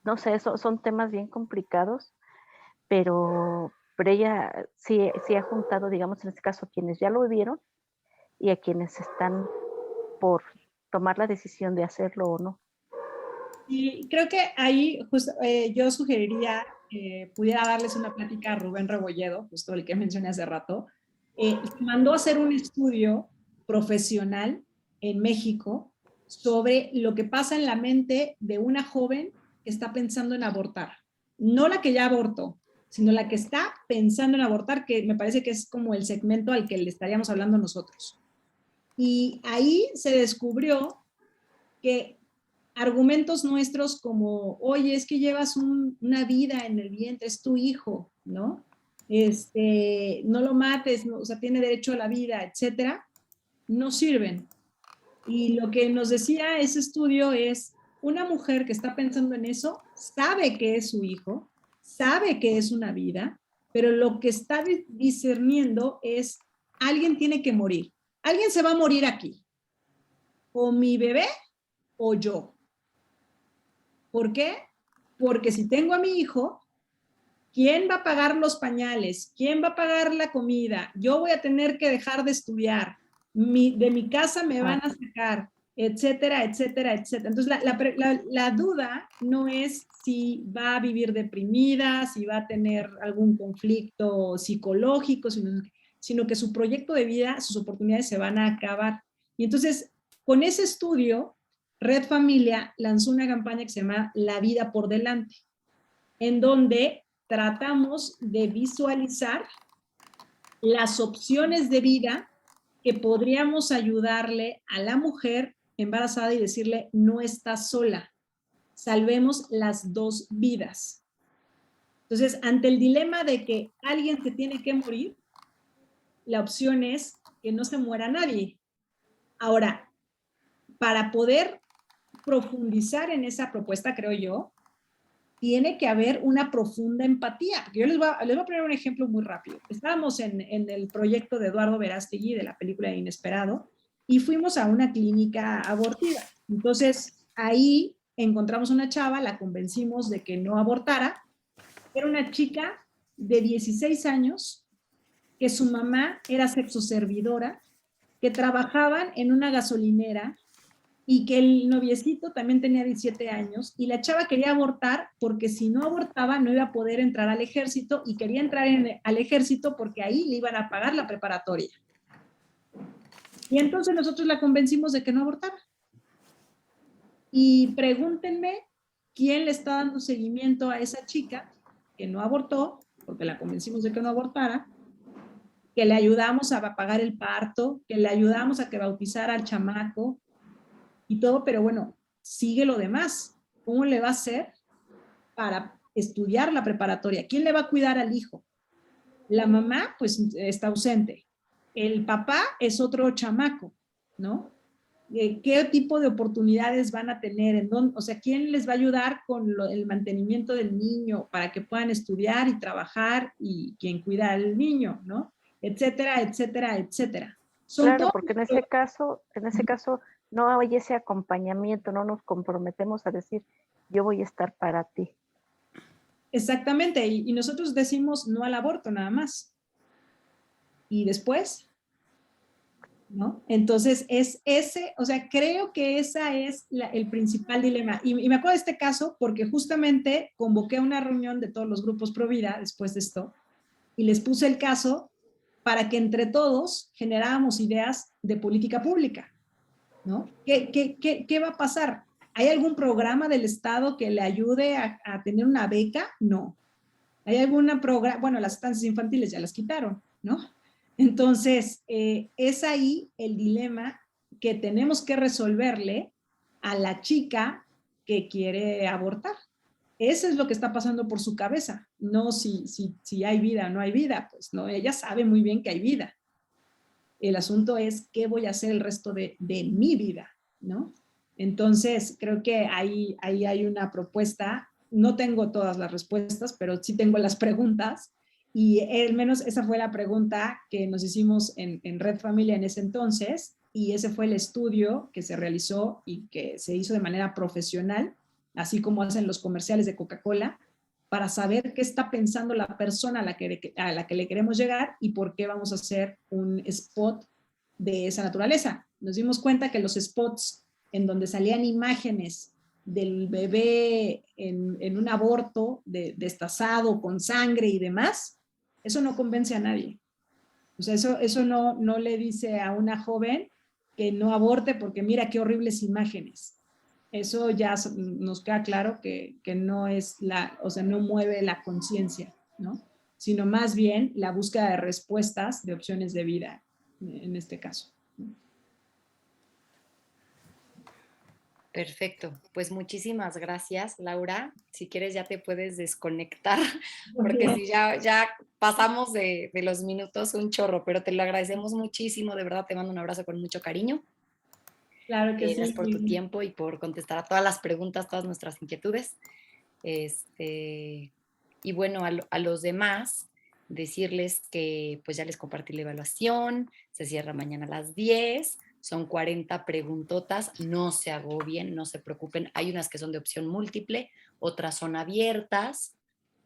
Speaker 2: no sé, son temas bien complicados, pero ella sí ha juntado, digamos, en este caso, a quienes ya lo vivieron y a quienes están por tomar la decisión de hacerlo o no.
Speaker 1: Y creo que ahí justo, yo sugeriría que pudiera darles una plática a Rubén Rebolledo, justo el que mencioné hace rato. Se mandó a hacer un estudio profesional en México sobre lo que pasa en la mente de una joven que está pensando en abortar. No la que ya abortó, sino la que está pensando en abortar, que me parece que es como el segmento al que le estaríamos hablando nosotros. Y ahí se descubrió que argumentos nuestros como, oye, es que llevas una vida en el vientre, es tu hijo, ¿no? No lo mates, no, o sea, tiene derecho a la vida, etcétera, no sirven. Y lo que nos decía ese estudio es, una mujer que está pensando en eso sabe que es su hijo, sabe que es una vida, pero lo que está discerniendo es, alguien tiene que morir, alguien se va a morir aquí, o mi bebé o yo. ¿Por qué? Porque si tengo a mi hijo, ¿quién va a pagar los pañales? ¿Quién va a pagar la comida? Yo voy a tener que dejar de estudiar. De mi casa me van a sacar, etcétera, etcétera, etcétera. Entonces, la duda no es si va a vivir deprimida, si va a tener algún conflicto psicológico, sino que su proyecto de vida, sus oportunidades se van a acabar. Y entonces, con ese estudio, Red Familia lanzó una campaña que se llama La Vida por Delante, en donde tratamos de visualizar las opciones de vida que podríamos ayudarle a la mujer embarazada y decirle, no estás sola, salvemos las dos vidas. Entonces, ante el dilema de que alguien se tiene que morir, la opción es que no se muera nadie. Ahora, para poder profundizar en esa propuesta, creo yo, tiene que haber una profunda empatía. Yo les voy a poner un ejemplo muy rápido. Estábamos en el proyecto de Eduardo Verástegui de la película Inesperado y fuimos a una clínica abortiva. Entonces, ahí encontramos una chava, la convencimos de que no abortara. Era una chica de 16 años, que su mamá era sexoservidora, que trabajaban en una gasolinera y que el noviecito también tenía 17 años y la chava quería abortar porque si no abortaba no iba a poder entrar al ejército y quería entrar al ejército porque ahí le iban a pagar la preparatoria. Y entonces nosotros la convencimos de que no abortara. Y pregúntenme quién le está dando seguimiento a esa chica que no abortó, porque la convencimos de que no abortara, que le ayudamos a pagar el parto, que le ayudamos a que bautizara al chamaco, y todo, pero bueno, sigue lo demás. ¿Cómo le va a hacer para estudiar la preparatoria? ¿Quién le va a cuidar al hijo? La mamá, pues, está ausente. El papá es otro chamaco, ¿no? ¿Qué tipo de oportunidades van a tener? O sea, ¿quién les va a ayudar con el mantenimiento del niño para que puedan estudiar y trabajar y quién cuida al niño, ¿no? Etcétera, etcétera, etcétera.
Speaker 2: Claro, porque en ese caso no hay ese acompañamiento, no nos comprometemos a decir, yo voy a estar para ti.
Speaker 1: Exactamente, y nosotros decimos no al aborto nada más. Y después, ¿no? Entonces es ese, o sea, creo que esa es el principal dilema. Y me acuerdo de este caso porque justamente convoqué una reunión de todos los grupos pro vida después de esto y les puse el caso para que entre todos generáramos ideas de política pública, ¿no? ¿Qué va a pasar? ¿Hay algún programa del Estado que le ayude a tener una beca? No. ¿Hay alguna programa? Bueno, las estancias infantiles ya las quitaron, ¿no? Entonces, es ahí el dilema que tenemos que resolverle a la chica que quiere abortar. Eso es lo que está pasando por su cabeza, no si hay vida o no hay vida, pues no, ella sabe muy bien que hay vida. El asunto es qué voy a hacer el resto de mi vida, ¿no? Entonces, creo que ahí hay una propuesta. No tengo todas las respuestas, pero sí tengo las preguntas. Y al menos esa fue la pregunta que nos hicimos en Red Familia en ese entonces. Y ese fue el estudio que se realizó y que se hizo de manera profesional, así como hacen los comerciales de Coca-Cola, para saber qué está pensando la persona a la que le queremos llegar y por qué vamos a hacer un spot de esa naturaleza. Nos dimos cuenta que los spots en donde salían imágenes del bebé en un aborto destazado, con sangre y demás, eso no convence a nadie. O sea, eso no le dice a una joven que no aborte porque mira qué horribles imágenes. Eso ya nos queda claro que no es o sea, no mueve la conciencia, ¿no? Sino más bien la búsqueda de respuestas de opciones de vida, en este caso.
Speaker 6: Perfecto, pues muchísimas gracias, Laura. Si quieres ya te puedes desconectar, porque si ya pasamos de los minutos un chorro, pero te lo agradecemos muchísimo, de verdad te mando un abrazo con mucho cariño.
Speaker 1: Claro que sí.
Speaker 6: Gracias por tu tiempo y por contestar a todas las preguntas, todas nuestras inquietudes. Y bueno, a los demás, decirles que pues ya les compartí la evaluación, se cierra mañana a las 10, son 40 preguntotas, no se agobien, no se preocupen, hay unas que son de opción múltiple, otras son abiertas,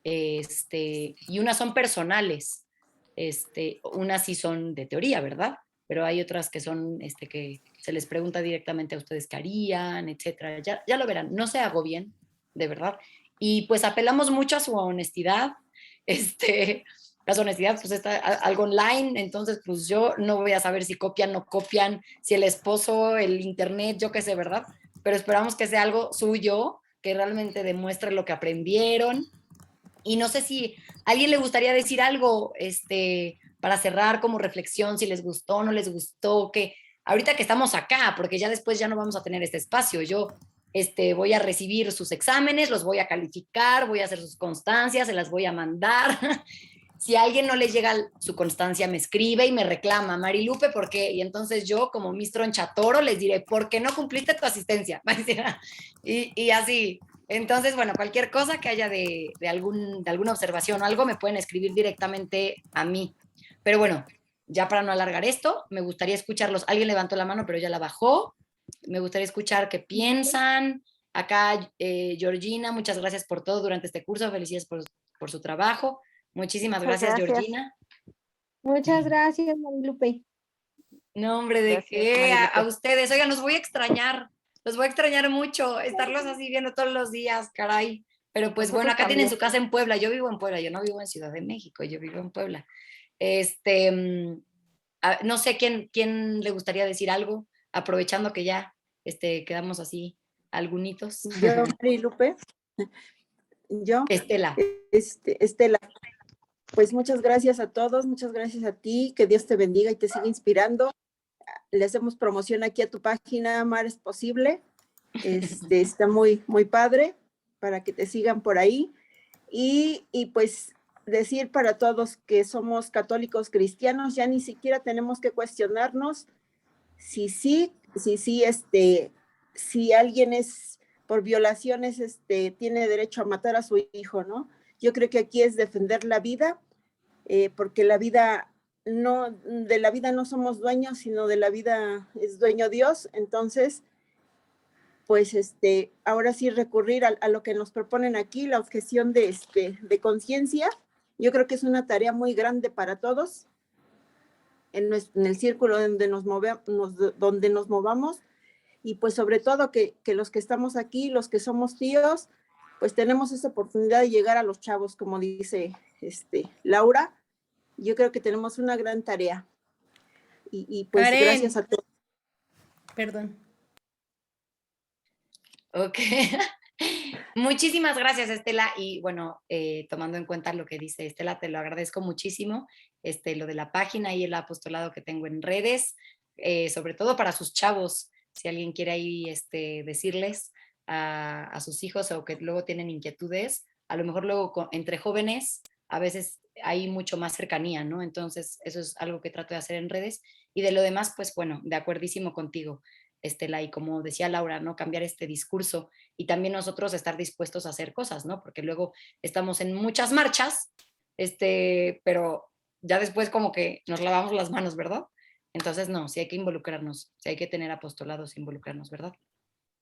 Speaker 6: y unas son personales, unas sí son de teoría, ¿verdad? Pero hay otras que son, que se les pregunta directamente a ustedes qué harían, etcétera. Ya lo verán, no se agobien, de verdad. Y pues apelamos mucho a su honestidad, la honestidad pues está algo online, entonces pues yo no voy a saber si copian, no copian, si el esposo, el internet, yo qué sé, ¿verdad? Pero esperamos que sea algo suyo, que realmente demuestre lo que aprendieron. Y no sé si a alguien le gustaría decir algo, para cerrar como reflexión, si les gustó, no les gustó, que ahorita que estamos acá, porque ya después ya no vamos a tener este espacio, yo voy a recibir sus exámenes, los voy a calificar, voy a hacer sus constancias, se las voy a mandar. Si a alguien no le llega su constancia, me escribe y me reclama, Marilupe, ¿por qué? Y entonces yo, como Miss Tronchatoro, les diré, ¿por qué no cumpliste tu asistencia? Y así. Entonces, bueno, cualquier cosa que haya de alguna observación o algo, me pueden escribir directamente a mí. Pero bueno, ya para no alargar esto, me gustaría escucharlos. Alguien levantó la mano, pero ya la bajó. Me gustaría escuchar qué piensan. Acá, Georgina, muchas gracias por todo durante este curso. Felicidades por su trabajo. Muchísimas gracias, Georgina.
Speaker 5: Muchas gracias, Marilupe.
Speaker 6: No, hombre, ¿de qué? A ustedes. Oigan, los voy a extrañar. Los voy a extrañar mucho. Estarlos así viendo todos los días, caray. Pero pues bueno, acá tienen su casa en Puebla. Yo vivo en Puebla. Yo no vivo en Ciudad de México. Yo vivo en Puebla. No sé quién le gustaría decir algo, aprovechando que ya quedamos así algunitos.
Speaker 11: Yo, Marilupe. Yo.
Speaker 6: Estela.
Speaker 11: Estela. Pues muchas gracias a todos, muchas gracias a ti, que Dios te bendiga y te siga inspirando. Le hacemos promoción aquí a tu página, Mar es Posible. Está muy, muy padre para que te sigan por ahí. Y pues decir para todos que somos católicos cristianos, ya ni siquiera tenemos que cuestionarnos si alguien es por violaciones, tiene derecho a matar a su hijo, ¿no? Yo creo que aquí es defender la vida, porque de la vida no somos dueños, sino de la vida es dueño Dios. Entonces, pues ahora sí recurrir a lo que nos proponen aquí, la objeción de conciencia. Yo creo que es una tarea muy grande para todos en el círculo donde nos movamos, y pues sobre todo que los que estamos aquí, los que somos tíos, pues tenemos esa oportunidad de llegar a los chavos, como dice Laura. Yo creo que tenemos una gran tarea. Y pues
Speaker 9: Karen.
Speaker 11: Gracias a todos.
Speaker 9: Perdón.
Speaker 6: Ok. Muchísimas gracias, Estela. Y bueno, tomando en cuenta lo que dice Estela, te lo agradezco muchísimo. Lo de la página y el apostolado que tengo en redes, sobre todo para sus chavos, si alguien quiere ahí decirles a sus hijos o que luego tienen inquietudes, a lo mejor luego entre jóvenes a veces hay mucho más cercanía, ¿no? Entonces, eso es algo que trato de hacer en redes. Y de lo demás, pues bueno, de acuerdísimo contigo, Estela, y como decía Laura, ¿no? Cambiar este discurso y también nosotros estar dispuestos a hacer cosas, ¿no? Porque luego estamos en muchas marchas, pero ya después como que nos lavamos las manos, ¿verdad? Entonces, no, sí hay que involucrarnos, sí hay que tener apostolados e involucrarnos, ¿verdad?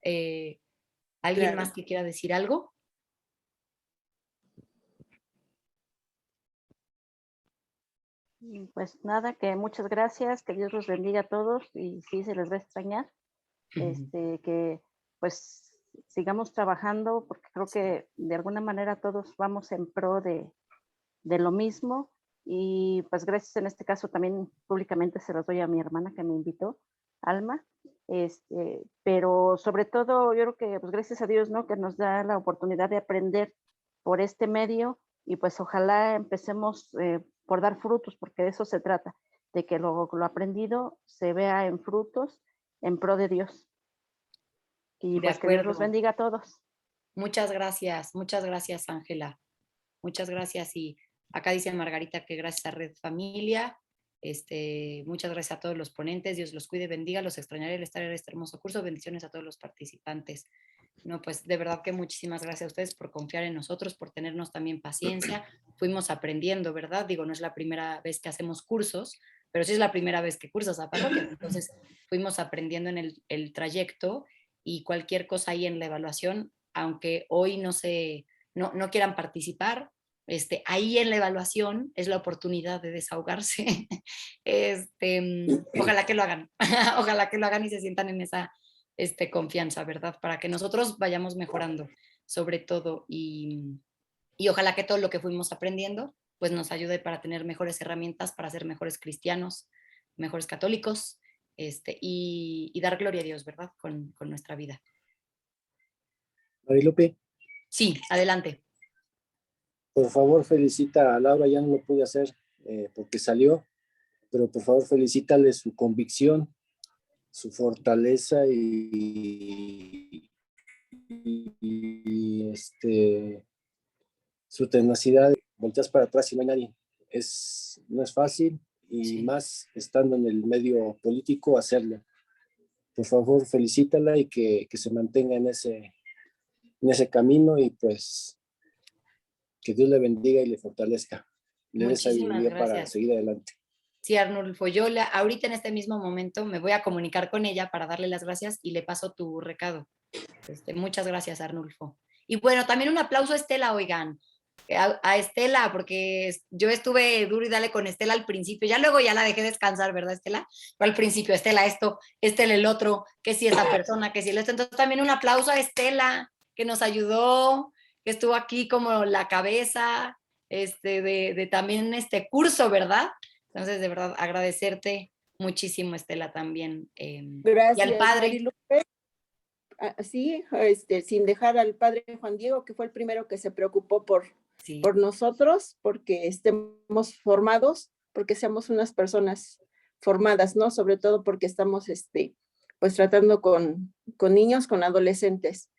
Speaker 6: ¿Alguien
Speaker 11: Claro.
Speaker 6: más que quiera decir algo?
Speaker 2: Pues nada, que muchas gracias, que Dios los bendiga a todos y sí se les va a extrañar. Que pues sigamos trabajando, porque creo que de alguna manera todos vamos en pro de lo mismo. Y pues gracias en este caso también públicamente se los doy a mi hermana que me invitó, Alma. Pero sobre todo yo creo que pues gracias a Dios, ¿no? Que nos da la oportunidad de aprender por este medio, y pues ojalá empecemos por dar frutos, porque de eso se trata, de que lo aprendido se vea en frutos en pro de Dios. Y
Speaker 6: De
Speaker 2: pues que Dios los
Speaker 6: acuerdo.
Speaker 2: bendiga a todos.
Speaker 6: Muchas gracias, Ángela. Muchas gracias. Y acá dice Margarita que gracias a Red Familia. Muchas gracias a todos los ponentes. Dios los cuide, bendiga. Los extrañaré al estar en este hermoso curso. Bendiciones a todos los participantes. No, pues de verdad que muchísimas gracias a ustedes por confiar en nosotros, por tenernos también paciencia. Fuimos aprendiendo, ¿verdad? Digo, no es la primera vez que hacemos cursos, pero sí es la primera vez que cursas a parroquia. Entonces fuimos aprendiendo en el trayecto, y cualquier cosa ahí en la evaluación, aunque hoy no quieran participar, ahí en la evaluación es la oportunidad de desahogarse. Ojalá que lo hagan, ojalá que lo hagan y se sientan en esa confianza, ¿verdad? Para que nosotros vayamos mejorando, sobre todo, y ojalá que todo lo que fuimos aprendiendo, pues nos ayude para tener mejores herramientas, para ser mejores cristianos, mejores católicos, y dar gloria a Dios, ¿verdad? Con nuestra vida.
Speaker 8: Marilupe,
Speaker 6: Sí, adelante.
Speaker 8: por favor felicita a Laura, ya no lo pude hacer porque salió, pero por favor felicítale su convicción, su fortaleza y su tenacidad. Volteas para atrás y no hay nadie. No es fácil, y sí, más estando en el medio político, hacerlo. Por favor, felicítala y que se mantenga en ese camino, y pues que Dios le bendiga y le fortalezca. Le dé sabiduría para seguir adelante.
Speaker 6: Sí, Arnulfo, yo ahorita en este mismo momento me voy a comunicar con ella para darle las gracias y le paso tu recado. Muchas gracias, Arnulfo. Y bueno, también un aplauso a Estela, oigan, a Estela, porque yo estuve duro y dale con Estela al principio, ya luego ya la dejé descansar, ¿verdad, Estela? Pero al principio, Estela esto, Estela el otro, que si esa persona, que si el otro. Entonces también un aplauso a Estela, que nos ayudó, que estuvo aquí como la cabeza de también este curso, ¿verdad? Entonces, de verdad, agradecerte muchísimo, Estela, también.
Speaker 11: Gracias,
Speaker 6: y al padre.
Speaker 11: Marilupe. Sí, sin dejar al padre Juan Diego, que fue el primero que se preocupó por nosotros, porque estemos formados, porque seamos unas personas formadas, ¿no? Sobre todo porque estamos, pues tratando con niños, con adolescentes.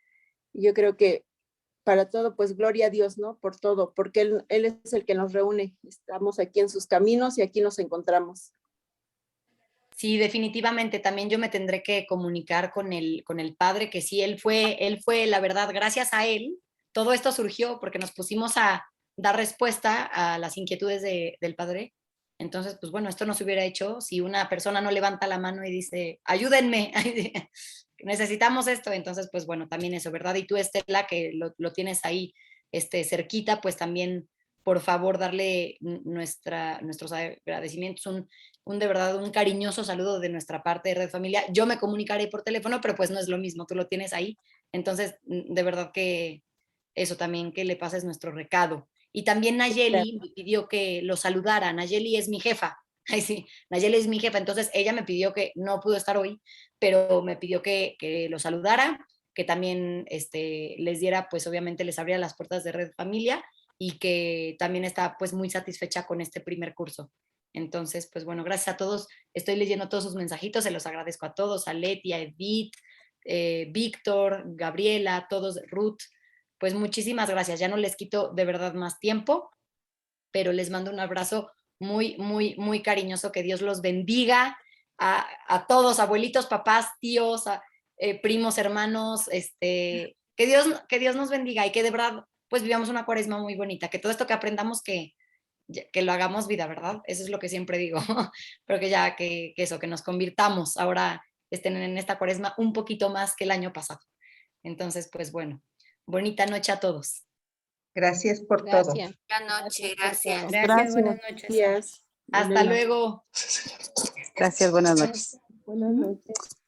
Speaker 11: Y yo creo que para todo, pues gloria a Dios, ¿no? Por todo, porque Él es el que nos reúne. Estamos aquí en sus caminos y aquí nos encontramos.
Speaker 6: Sí, definitivamente. También yo me tendré que comunicar con el padre, que sí, él fue, la verdad, gracias a él, todo esto surgió porque nos pusimos a dar respuesta a las inquietudes del padre. Entonces, pues bueno, esto no se hubiera hecho si una persona no levanta la mano y dice, ayúdenme, necesitamos esto. Entonces, pues bueno, también eso, ¿verdad? Y tú, Estela, que lo tienes ahí cerquita, pues también, por favor, darle nuestros agradecimientos, de verdad, un cariñoso saludo de nuestra parte de Red Familia. Yo me comunicaré por teléfono, pero pues no es lo mismo, tú lo tienes ahí. Entonces, de verdad que eso también, que le pases nuestro recado. Y también Nayeli me pidió que lo saludara. Nayeli es mi jefa. Ay, sí, Nayeli es mi jefa. Entonces, ella me pidió que no pudo estar hoy, pero me pidió que lo saludara, que también les diera, pues obviamente les abriera las puertas de Red Familia, y que también está pues muy satisfecha con este primer curso. Entonces, pues bueno, gracias a todos. Estoy leyendo todos sus mensajitos, se los agradezco a todos, a Leti, a Edith, Víctor, Gabriela, todos, Ruth. Pues muchísimas gracias. Ya no les quito de verdad más tiempo, pero les mando un abrazo muy, muy, muy cariñoso. Que Dios los bendiga a todos, abuelitos, papás, tíos, primos, hermanos. Que Dios nos bendiga y que de verdad pues vivamos una cuaresma muy bonita. Que todo esto que aprendamos que lo hagamos vida, ¿verdad? Eso es lo que siempre digo, pero que ya que nos convirtamos ahora en esta cuaresma un poquito más que el año pasado. Entonces, pues bueno, bonita noche a todos.
Speaker 4: Gracias por todo.
Speaker 7: Buenas noches, gracias.
Speaker 9: Gracias, buenas noches.
Speaker 6: Hasta luego.
Speaker 10: Gracias, buenas noches.
Speaker 2: Buenas noches.